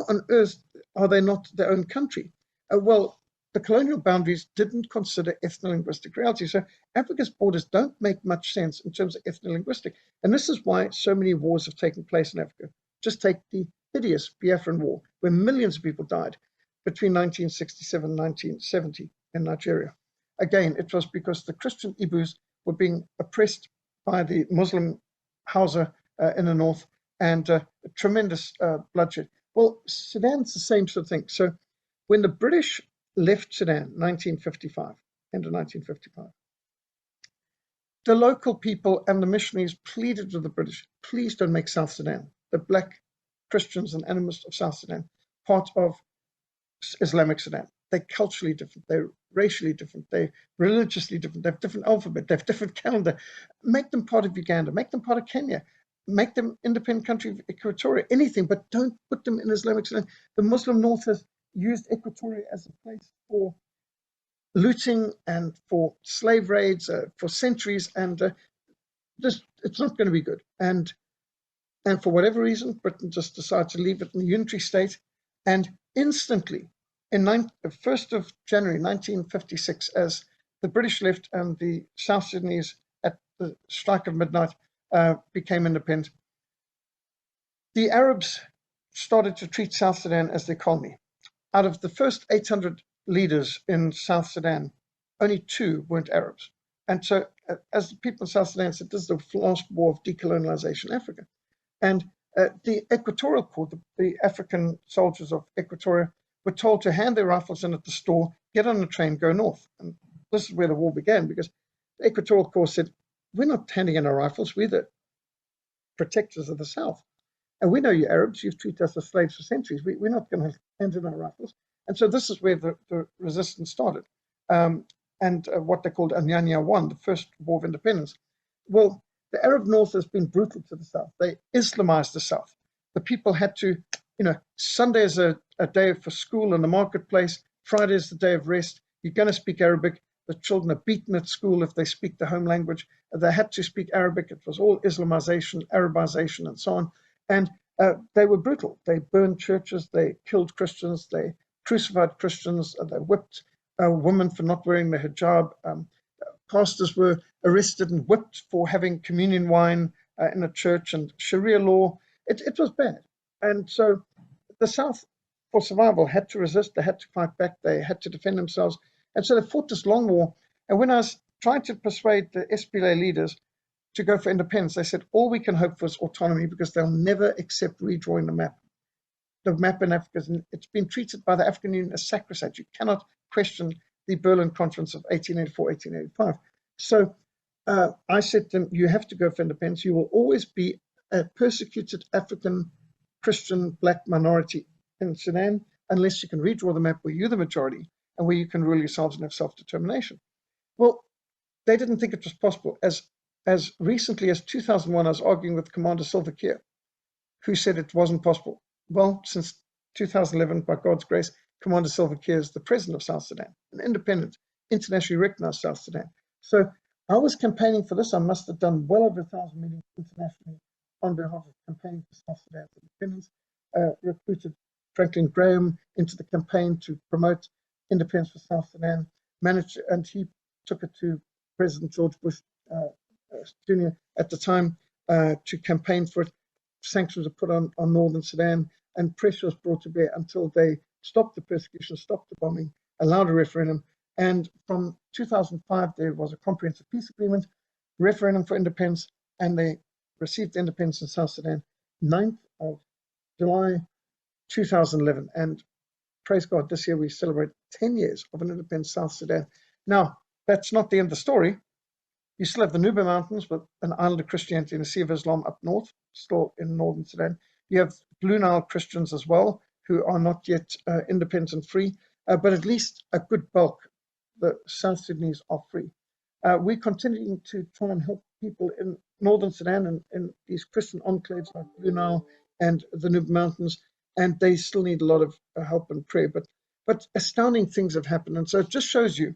on earth are they not their own country? Well, the colonial boundaries didn't consider ethno-linguistic reality. So Africa's borders don't make much sense in terms of ethno-linguistic. And this is why so many wars have taken place in Africa. Just take the hideous Biafran War, where millions of people died between 1967 and 1970 in Nigeria. Again, it was because the Christian Igbos were being oppressed by the Muslim Hausa in the north, and tremendous bloodshed. Well, Sudan's the same sort of thing. So when the British left Sudan, 1955, end of 1955, the local people and the missionaries pleaded with the British, please don't make South Sudan, the black Christians and animists of South Sudan, part of Islamic Sudan. They're culturally different, they're racially different, they're religiously different, they have different alphabet, they have different calendar. Make them part of Uganda, make them part of Kenya, make them independent country of Equatoria, anything, but don't put them in Islamic Sudan. The Muslim North has used Equatoria as a place for looting and for slave raids for centuries, and it's not going to be good. And for whatever reason, Britain just decided to leave it in the unitary state, and instantly, in 1st of January 1956, as the British left and the South Sudanese at the strike of midnight became independent, the Arabs started to treat South Sudan as their colony. Out of the first 800 leaders in South Sudan, only 2 weren't Arabs. And so, as the people in South Sudan said, this is the last war of decolonization in Africa. And the Equatorial Corps, the African soldiers of Equatoria, were told to hand their rifles in at the store, get on the train, go north. And this is where the war began, because the Equatorial Corps said, we're not handing in our rifles, we're the protectors of the South. And we know you Arabs, you've treated us as slaves for centuries. We're not going to hand in our rifles. And so this is where the resistance started. And what they called Anyanya 1, the first war of independence. Well, the Arab North has been brutal to the South. They Islamized the South. The people had to, Sunday is a day for school in the marketplace. Friday is the day of rest. You're going to speak Arabic. The children are beaten at school if they speak the home language. They had to speak Arabic. It was all Islamization, Arabization, and so on. And they were brutal. They burned churches. They killed Christians. They crucified Christians. They whipped women for not wearing the hijab. Pastors were arrested and whipped for having communion wine in a church, and Sharia law. It was bad. And so the South, for survival, had to resist. They had to fight back. They had to defend themselves. And so they fought this long war. And when I was trying to persuade the SPLA leaders to go for independence, they said, all we can hope for is autonomy, because they'll never accept redrawing the map. The map in Africa, it's been treated by the African Union as sacrosanct. You cannot question the Berlin Conference of 1884, 1885. So I said to them, you have to go for independence. You will always be a persecuted African Christian black minority in Sudan. unless you can redraw the map where you're the majority and where you can rule yourselves and have self-determination. Well, they didn't think it was possible. As recently as 2001, I was arguing with Commander Salva Kiir, who said it wasn't possible. Well, since 2011, by God's grace, Commander Salva Kiir is the president of South Sudan, an independent, internationally recognized South Sudan. So I was campaigning for this. I must have done well over 1,000 meetings internationally on behalf of campaigning for South Sudan's independence, recruited Franklin Graham into the campaign to promote independence for South Sudan, and he took it to President George Bush Jr. at the time to campaign for it. Sanctions were put on northern Sudan, and pressure was brought to bear until they stopped the persecution, stopped the bombing, allowed a referendum. And from 2005, there was a comprehensive peace agreement, referendum for independence, and they received independence in South Sudan 9th of July 2011. And praise God, this year we celebrate 10 years of an independent South Sudan. Now, that's not the end of the story. You still have the Nuba Mountains with an island of Christianity and a Sea of Islam up north, still in northern Sudan. You have Blue Nile Christians as well, who are not yet independent and free, but at least a good bulk, the South Sudanese, are free. We're continuing to try and help people in northern Sudan and in these Christian enclaves like Blue Nile and the Nuba Mountains, and they still need a lot of help and prayer. But astounding things have happened, and so it just shows you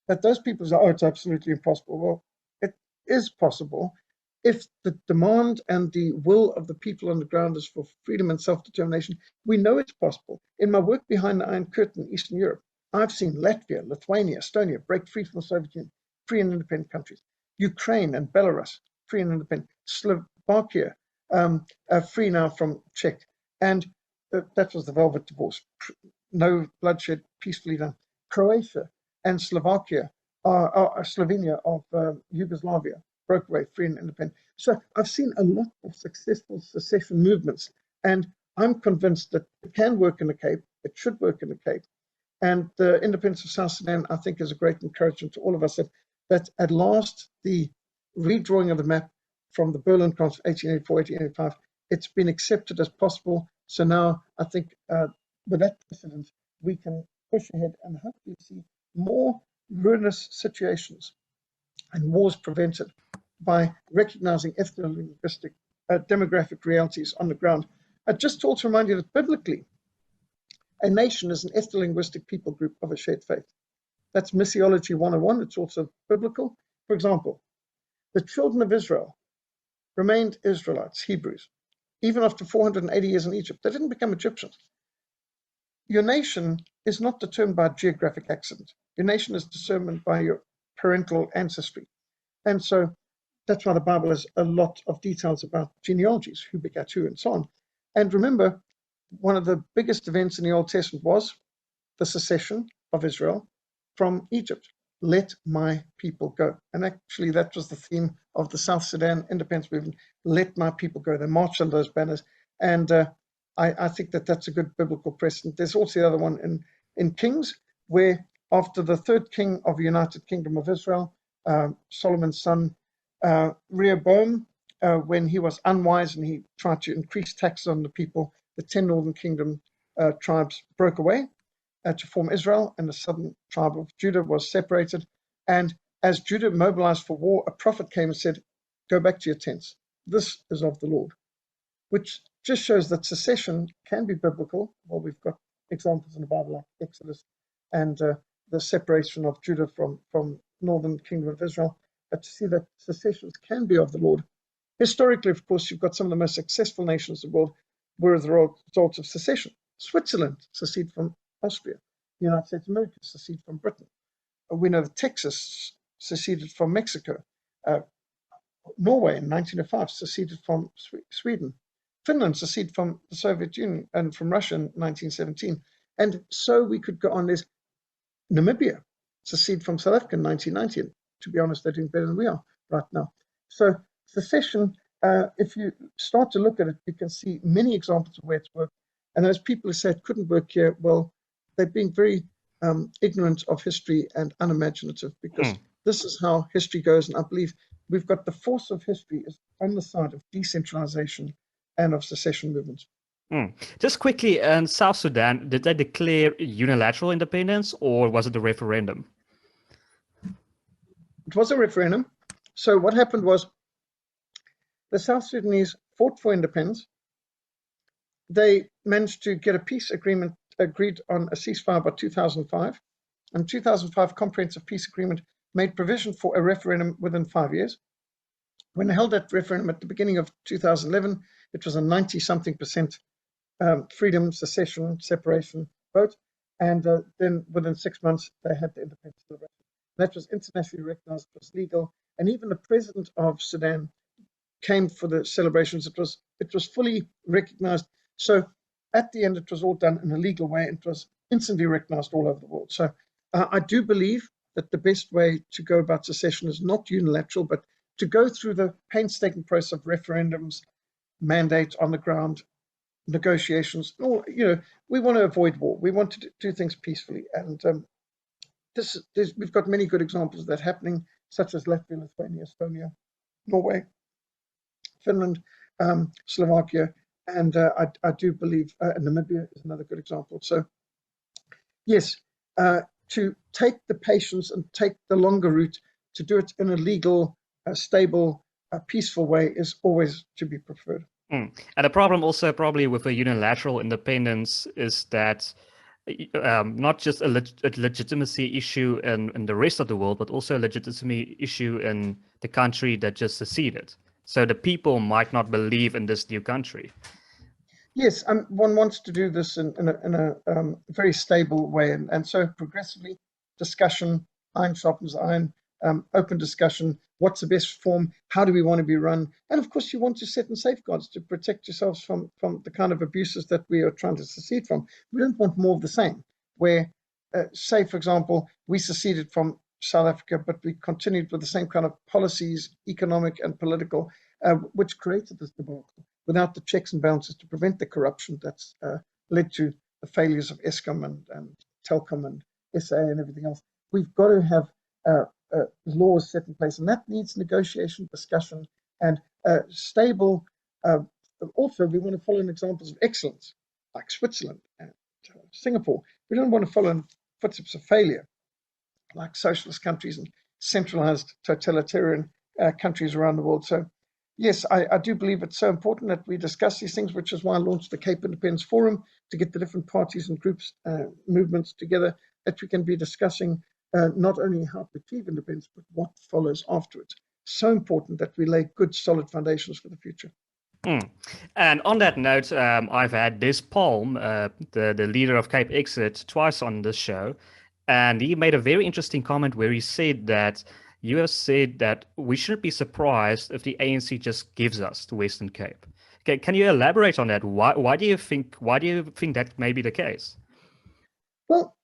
that those people say, oh, it's absolutely impossible. Well, it is possible if the demand and the will of the people on the ground is for freedom and self-determination. We know it's possible. In my work behind the Iron Curtain in Eastern Europe, I've seen Latvia, Lithuania, Estonia break free from the Soviet Union, free and independent countries. Ukraine and Belarus, free and independent. Slovakia, free now from Czech. And that was the Velvet Divorce. No bloodshed, peacefully done. Croatia and Slovakia, Slovenia of Yugoslavia, broke away, free and independent. So I've seen a lot of successful secession movements, and I'm convinced that it can work in the Cape, it should work in the Cape. And the independence of South Sudan, I think, is a great encouragement to all of us that at last the redrawing of the map from the Berlin Conference 1884, 1885, it's been accepted as possible. So now I think with that precedent, we can push ahead and hopefully see more ruinous situations and wars prevented by recognizing ethno-linguistic demographic realities on the ground. Just to also remind you that biblically, a nation is an ethno-linguistic people group of a shared faith. That's Missiology 101. It's also biblical. For example, the children of Israel remained Israelites, Hebrews, even after 480 years in Egypt. They didn't become Egyptians. Your nation is not determined by geographic accident. Your nation is determined by your parental ancestry. And so that's why the Bible has a lot of details about genealogies, who begat who, and so on. And remember, one of the biggest events in the Old Testament was the secession of Israel from Egypt. Let my people go. And actually, that was the theme of the South Sudan independence movement. Let my people go. They marched under those banners. And I think that that's a good biblical precedent. There's also the other one in Kings, where after the third king of the United Kingdom of Israel, Solomon's son, Rehoboam, when he was unwise and he tried to increase taxes on the people, the 10 northern kingdom tribes broke away to form Israel, and the southern tribe of Judah was separated. And as Judah mobilized for war, a prophet came and said, go back to your tents. This is of the Lord, which just shows that secession can be biblical. Well, we've got examples in the Bible like Exodus and the separation of Judah from northern kingdom of Israel. But to see that secessions can be of the Lord. Historically, of course, you've got some of the most successful nations of the world were the results of secession. Switzerland seceded from Austria. The United States of America seceded from Britain. We know that Texas seceded from Mexico. Norway in 1905 seceded from Sweden. Finland seceded from the Soviet Union and from Russia in 1917. And so we could go on. There's Namibia seceded from South Africa in 1990. And to be honest, they're doing better than we are right now. So secession, if you start to look at it, you can see many examples of where it's worked. And those people who say it couldn't work here, well, they're being very ignorant of history and unimaginative, because this is how history goes. And I believe we've got the force of history is on the side of decentralization and of secession movements. Just quickly, in South Sudan, did they declare unilateral independence or was it a referendum? It was a referendum. So what happened was the South Sudanese fought for independence. They managed to get a peace agreement agreed on a ceasefire by 2005. And 2005 comprehensive peace agreement made provision for a referendum within 5 years. When they held that referendum at the beginning of 2011, it was a 90-something% freedom, secession, separation vote. And then within 6 months, they had the independence celebration. That was internationally recognized, it was legal. And even the president of Sudan came for the celebrations. It was fully recognized. So at the end, it was all done in a legal way. It was instantly recognized all over the world. So I do believe that the best way to go about secession is not unilateral, but to go through the painstaking process of referendums, mandate on the ground, negotiations. Or, we want to avoid war. We want to do things peacefully. And we've got many good examples of that happening, such as Latvia, Lithuania, Estonia, Norway, Finland, Slovakia, and I do believe Namibia is another good example. So, yes, to take the patience and take the longer route, to do it in a legal, stable, peaceful way is always to be preferred. And the problem also probably with a unilateral independence is that not just a legitimacy issue in the rest of the world, but also a legitimacy issue in the country that just seceded. So the people might not believe in this new country. Yes, one wants to do this in a very stable way. And so progressively, discussion, iron sharpens iron, open discussion, what's the best form, how do we want to be run? And of course, you want to set in safeguards to protect yourselves from the kind of abuses that we are trying to secede from. We don't want more of the same, where, say, for example, we seceded from South Africa, but we continued with the same kind of policies, economic and political, which created this debacle without the checks and balances to prevent the corruption that's led to the failures of Eskom and Telkom and SA and everything else. We've got to have laws set in place, and that needs negotiation, discussion, and stable. Also, we want to follow in examples of excellence, like Switzerland and Singapore. We don't want to follow in footsteps of failure, like socialist countries and centralized totalitarian countries around the world. So, yes, I do believe it's so important that we discuss these things, which is why I launched the Cape Independence Forum, to get the different parties and groups, movements together, that we can be discussing not only how to achieve independence, but what follows afterwards. So important that we lay good, solid foundations for the future. And on that note, I've had Des Palm, the leader of Cape Exit, twice on this show, and he made a very interesting comment where he said that you have said that we shouldn't be surprised if the ANC just gives us the Western Cape. Okay, can you elaborate on that? Why do you think that may be the case? Well,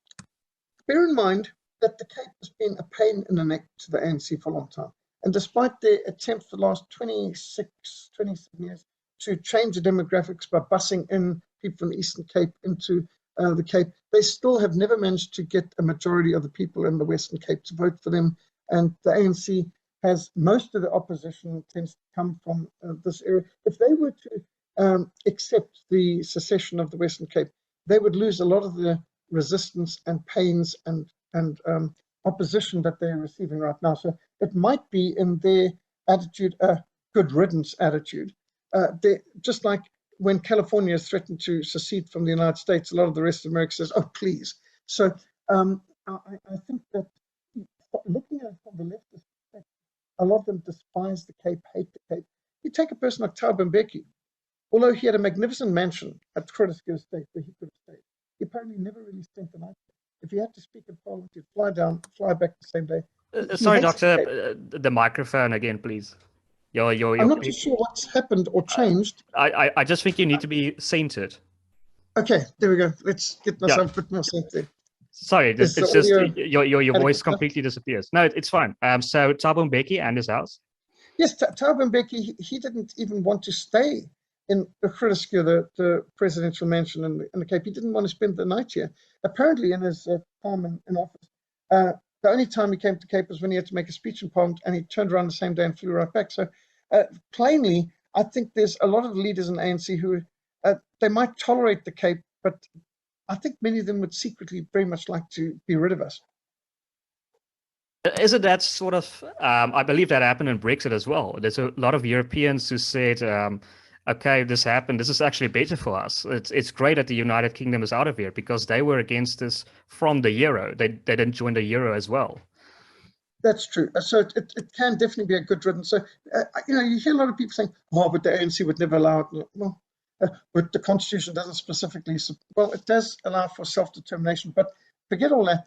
bear in mind that the Cape has been a pain in the neck to the ANC for a long time. And despite their attempts for the last 27 years to change the demographics by busing in people from the Eastern Cape into the Cape, they still have never managed to get a majority of the people in the Western Cape to vote for them. And the ANC has most of the opposition tends to come from this area. If they were to accept the secession of the Western Cape, they would lose a lot of the resistance and pains and opposition that they're receiving right now. So it might be in their attitude a good riddance attitude. Just like when California is threatened to secede from the United States, a lot of the rest of America says, oh, please. So I think that looking at it from the leftist perspective, a lot of them despise the Cape, hate the Cape. You take a person like Thabo Mbeki, although he had a magnificent mansion at Grootersdorp Estate where he could have stayed, he apparently never really spent the night there. If he had to speak in Parliament, he'd fly down, fly back the same day. Sorry, Doctor, the microphone again, please. I'm not too sure what's happened or changed. I just think you need to be centered. Okay, there we go. Let's get myself a bit more centered. Sorry, it's just your voice completely disappears. No, it's fine. So Thabo Mbeki and his house? Yes, Thabo Mbeki, he didn't even want to stay in Grootersdorp, the presidential mansion in the Cape. He didn't want to spend the night here. Apparently, in his time in office, the only time he came to Cape was when he had to make a speech in Parliament, and he turned around the same day and flew right back. So plainly, I think there's a lot of leaders in ANC who They might tolerate the Cape, but I think many of them would secretly very much like to be rid of us. Isn't that sort of, I believe that happened in Brexit as well. There's a lot of Europeans who said, okay, this happened. This is actually better for us. It's great that the United Kingdom is out of here because they were against this from the euro. They didn't join the euro as well. That's true. So it can definitely be a good riddance. So, you hear a lot of people saying, oh, but the ANC would never allow it. Well, but the Constitution doesn't specifically, well, it does allow for self-determination, but forget all that.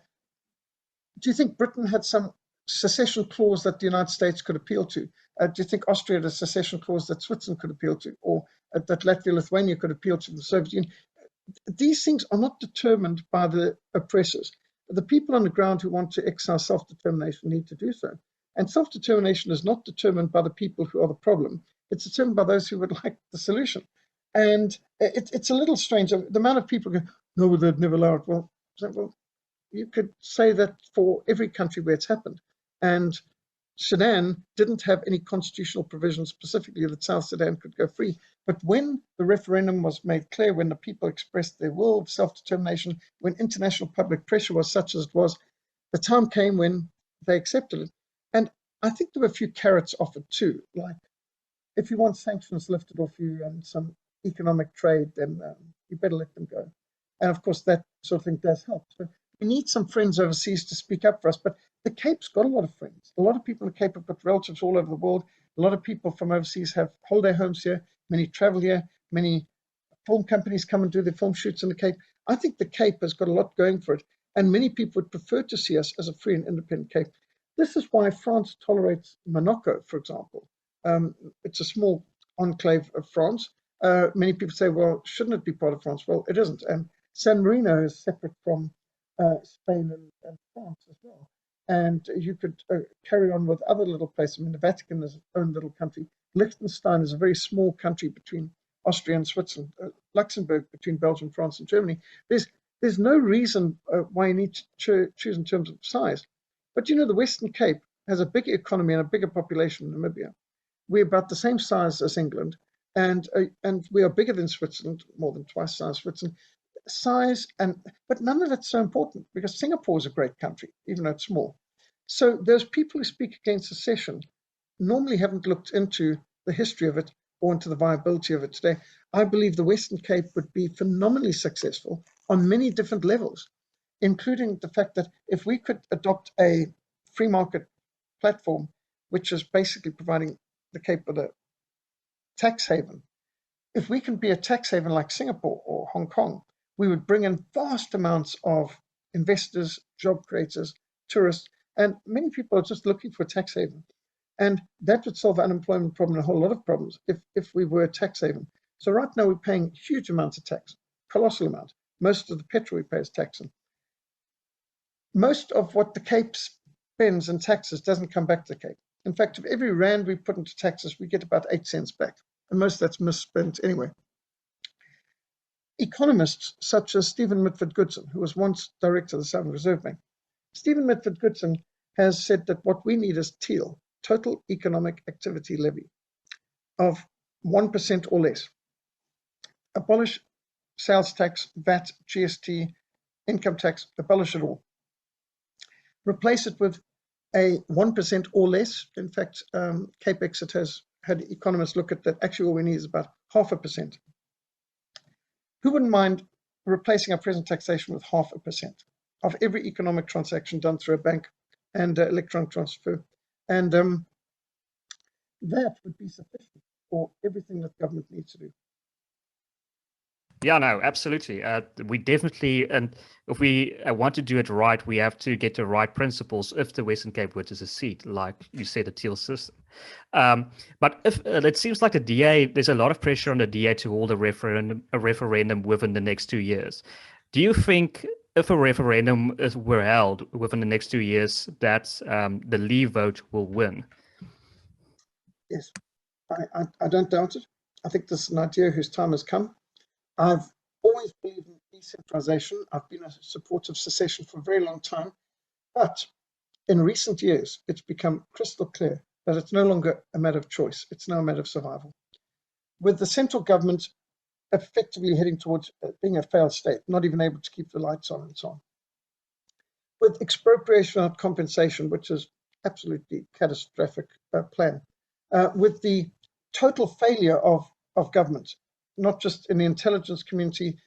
Do you think Britain had some secession clause that the United States could appeal to? Do you think Austria had a secession clause that Switzerland could appeal to, or that Latvia, Lithuania could appeal to the Soviet Union? These things are not determined by the oppressors. The people on the ground who want to exercise self-determination need to do so. And self-determination is not determined by the people who are the problem. It's determined by those who would like the solution. And it's a little strange. The amount of people go, no, they'd never allow it. Well, you could say that for every country where it's happened. And Sudan didn't have any constitutional provisions specifically that South Sudan could go free. But when the referendum was made clear, when the people expressed their will of self-determination, when international public pressure was such as it was, the time came when they accepted it. And I think there were a few carrots offered too, like if you want sanctions lifted off you and some economic trade, then you better let them go. And of course, that sort of thing does help. So we need some friends overseas to speak up for us, but the Cape's got a lot of friends. A lot of people in the Cape have got relatives all over the world. A lot of people from overseas have holiday homes here. Many travel here. Many film companies come and do their film shoots in the Cape. I think the Cape has got a lot going for it, and many people would prefer to see us as a free and independent Cape. This is why France tolerates Monaco, for example. It's a small enclave of France. Many people say, well, shouldn't it be part of France? Well, it isn't. And San Marino is separate from Spain and France as well. And you could carry on with other little places. I mean, the Vatican is its own little country. Liechtenstein is a very small country between Austria and Switzerland. Luxembourg between Belgium, France, and Germany. There's no reason why you need to choose in terms of size. But the Western Cape has a bigger economy and a bigger population than Namibia. We're about the same size as England, and we are bigger than Switzerland, more than twice the size of Switzerland. But none of that's so important because Singapore is a great country, even though it's small. So those people who speak against secession normally haven't looked into the history of it or into the viability of it today. I believe the Western Cape would be phenomenally successful on many different levels, including the fact that if we could adopt a free market platform, which is basically providing the Cape with a tax haven, if we can be a tax haven like Singapore or Hong Kong, we would bring in vast amounts of investors, job creators, tourists, and many people are just looking for a tax haven. And that would solve the unemployment problem and a whole lot of problems if we were a tax haven. So right now we're paying huge amounts of tax, colossal amount. Most of the petrol we pay is tax. And most of what the Cape spends in taxes doesn't come back to the Cape. In fact, if every rand we put into taxes, we get about 8 cents back. And most of that's misspent anyway. Economists such as Stephen Mitford Goodson, who was once director of the Southern Reserve Bank, Stephen Mitford Goodson has said that what we need is TEAL, Total Economic Activity Levy, of 1% or less. Abolish sales tax, VAT, GST, income tax, abolish it all. Replace it with a 1% or less. In fact, Cape Exit has had economists look at that. Actually, all we need is about 0.5%. Who wouldn't mind replacing our present taxation with 0.5% of every economic transaction done through a bank and electronic transfer? And that would be sufficient for everything that government needs to do. Yeah, no, absolutely. We definitely, and if we want to do it right, we have to get the right principles if the Western Cape were to secede, like you said, a teal system. But if it seems like the DA, there's a lot of pressure on the DA to hold a referendum within the next 2 years. Do you think if a referendum were held within the next 2 years, that the Leave vote will win? Yes, I don't doubt it. I think this is an idea whose time has come. I've always believed in decentralization. I've been a supporter of secession for a very long time. But in recent years, it's become crystal clear that it's no longer a matter of choice. It's now a matter of survival. With the central government effectively heading towards being a failed state, not even able to keep the lights on and so on. With expropriation without compensation, which is absolutely catastrophic plan, with the total failure of government, not just in the intelligence community,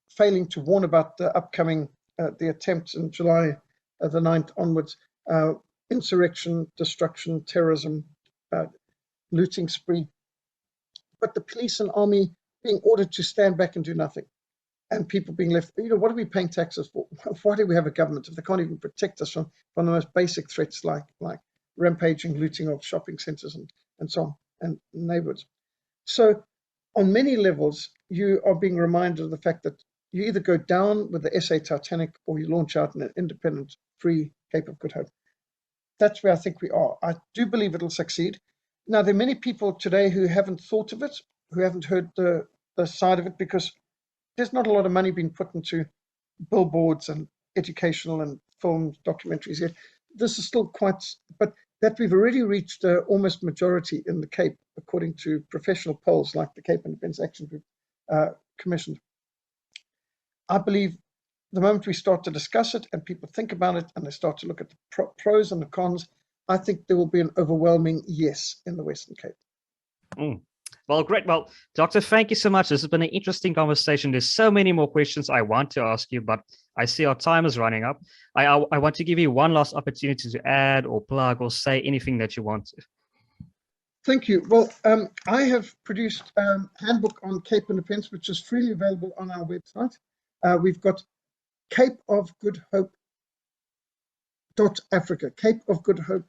failing to warn about the upcoming, the attempts in July the 9th onwards, insurrection, destruction, terrorism, looting spree, but the police and army being ordered to stand back and do nothing, and people being left, what are we paying taxes for? Why do we have a government if they can't even protect us from the most basic threats like rampaging, looting of shopping centers and so on, and neighborhoods? So on many levels, you are being reminded of the fact that you either go down with the SA Titanic or you launch out in an independent, free Cape of Good Hope. That's where I think we are. I do believe it'll succeed. Now, there are many people today who haven't thought of it, who haven't heard the side of it, because there's not a lot of money being put into billboards and educational and film documentaries yet. This is still quite, but that we've already reached almost majority in the Cape, according to professional polls like the Cape Independence Action Group commissioned. I believe the moment we start to discuss it and people think about it and they start to look at the pros and the cons, I think there will be an overwhelming yes in the Western Cape. Well, great. Well, Doctor, thank you so much. This has been an interesting conversation. There's so many more questions I want to ask you, but I see our time is running up. I want to give you one last opportunity to add or plug or say anything that you want to. Thank you. Well, I have produced a handbook on Cape Independence, which is freely available on our website. We've got Cape of Good Hope .Africa, Cape of Good Hope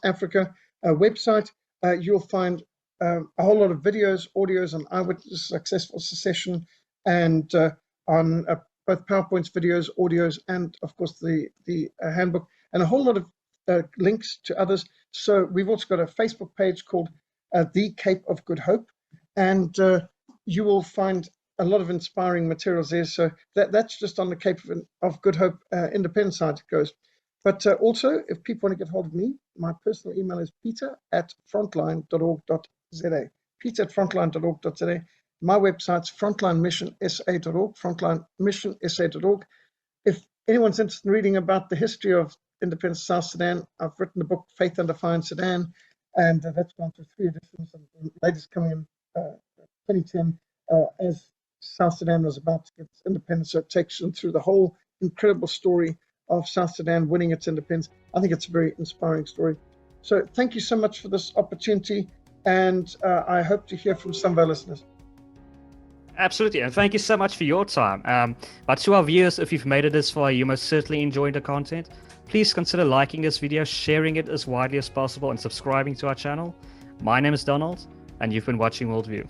.Africa website. You'll find a whole lot of videos, audios on eyewitness successful secession, and on both PowerPoints, videos, audios, and of course the handbook, and a whole lot of links to others. So we've also got a Facebook page called The Cape of Good Hope, and you will find a lot of inspiring materials there. So that's just on the Cape of Good Hope independent side it goes. But also, if people want to get hold of me, my personal email is peter@frontline.org.za. peter@frontline.org.za. My website's frontlinemissionsa.org, frontlinemissionsa.org. If anyone's interested in reading about the history of independence South Sudan, I've written the book Faith Under Fire in Sudan, and that's gone through 3 editions, and the latest coming in 2010 as South Sudan was about to get its independence. So it takes them through the whole incredible story of South Sudan winning its independence. I think it's a very inspiring story. So thank you so much for this opportunity, and I hope to hear from some of our listeners. Absolutely, and thank you so much for your time. But to our viewers, if you've made it this far, you most certainly enjoyed the content. Please consider liking this video, sharing it as widely as possible, and subscribing to our channel. My name is Donald, and you've been watching WorldView.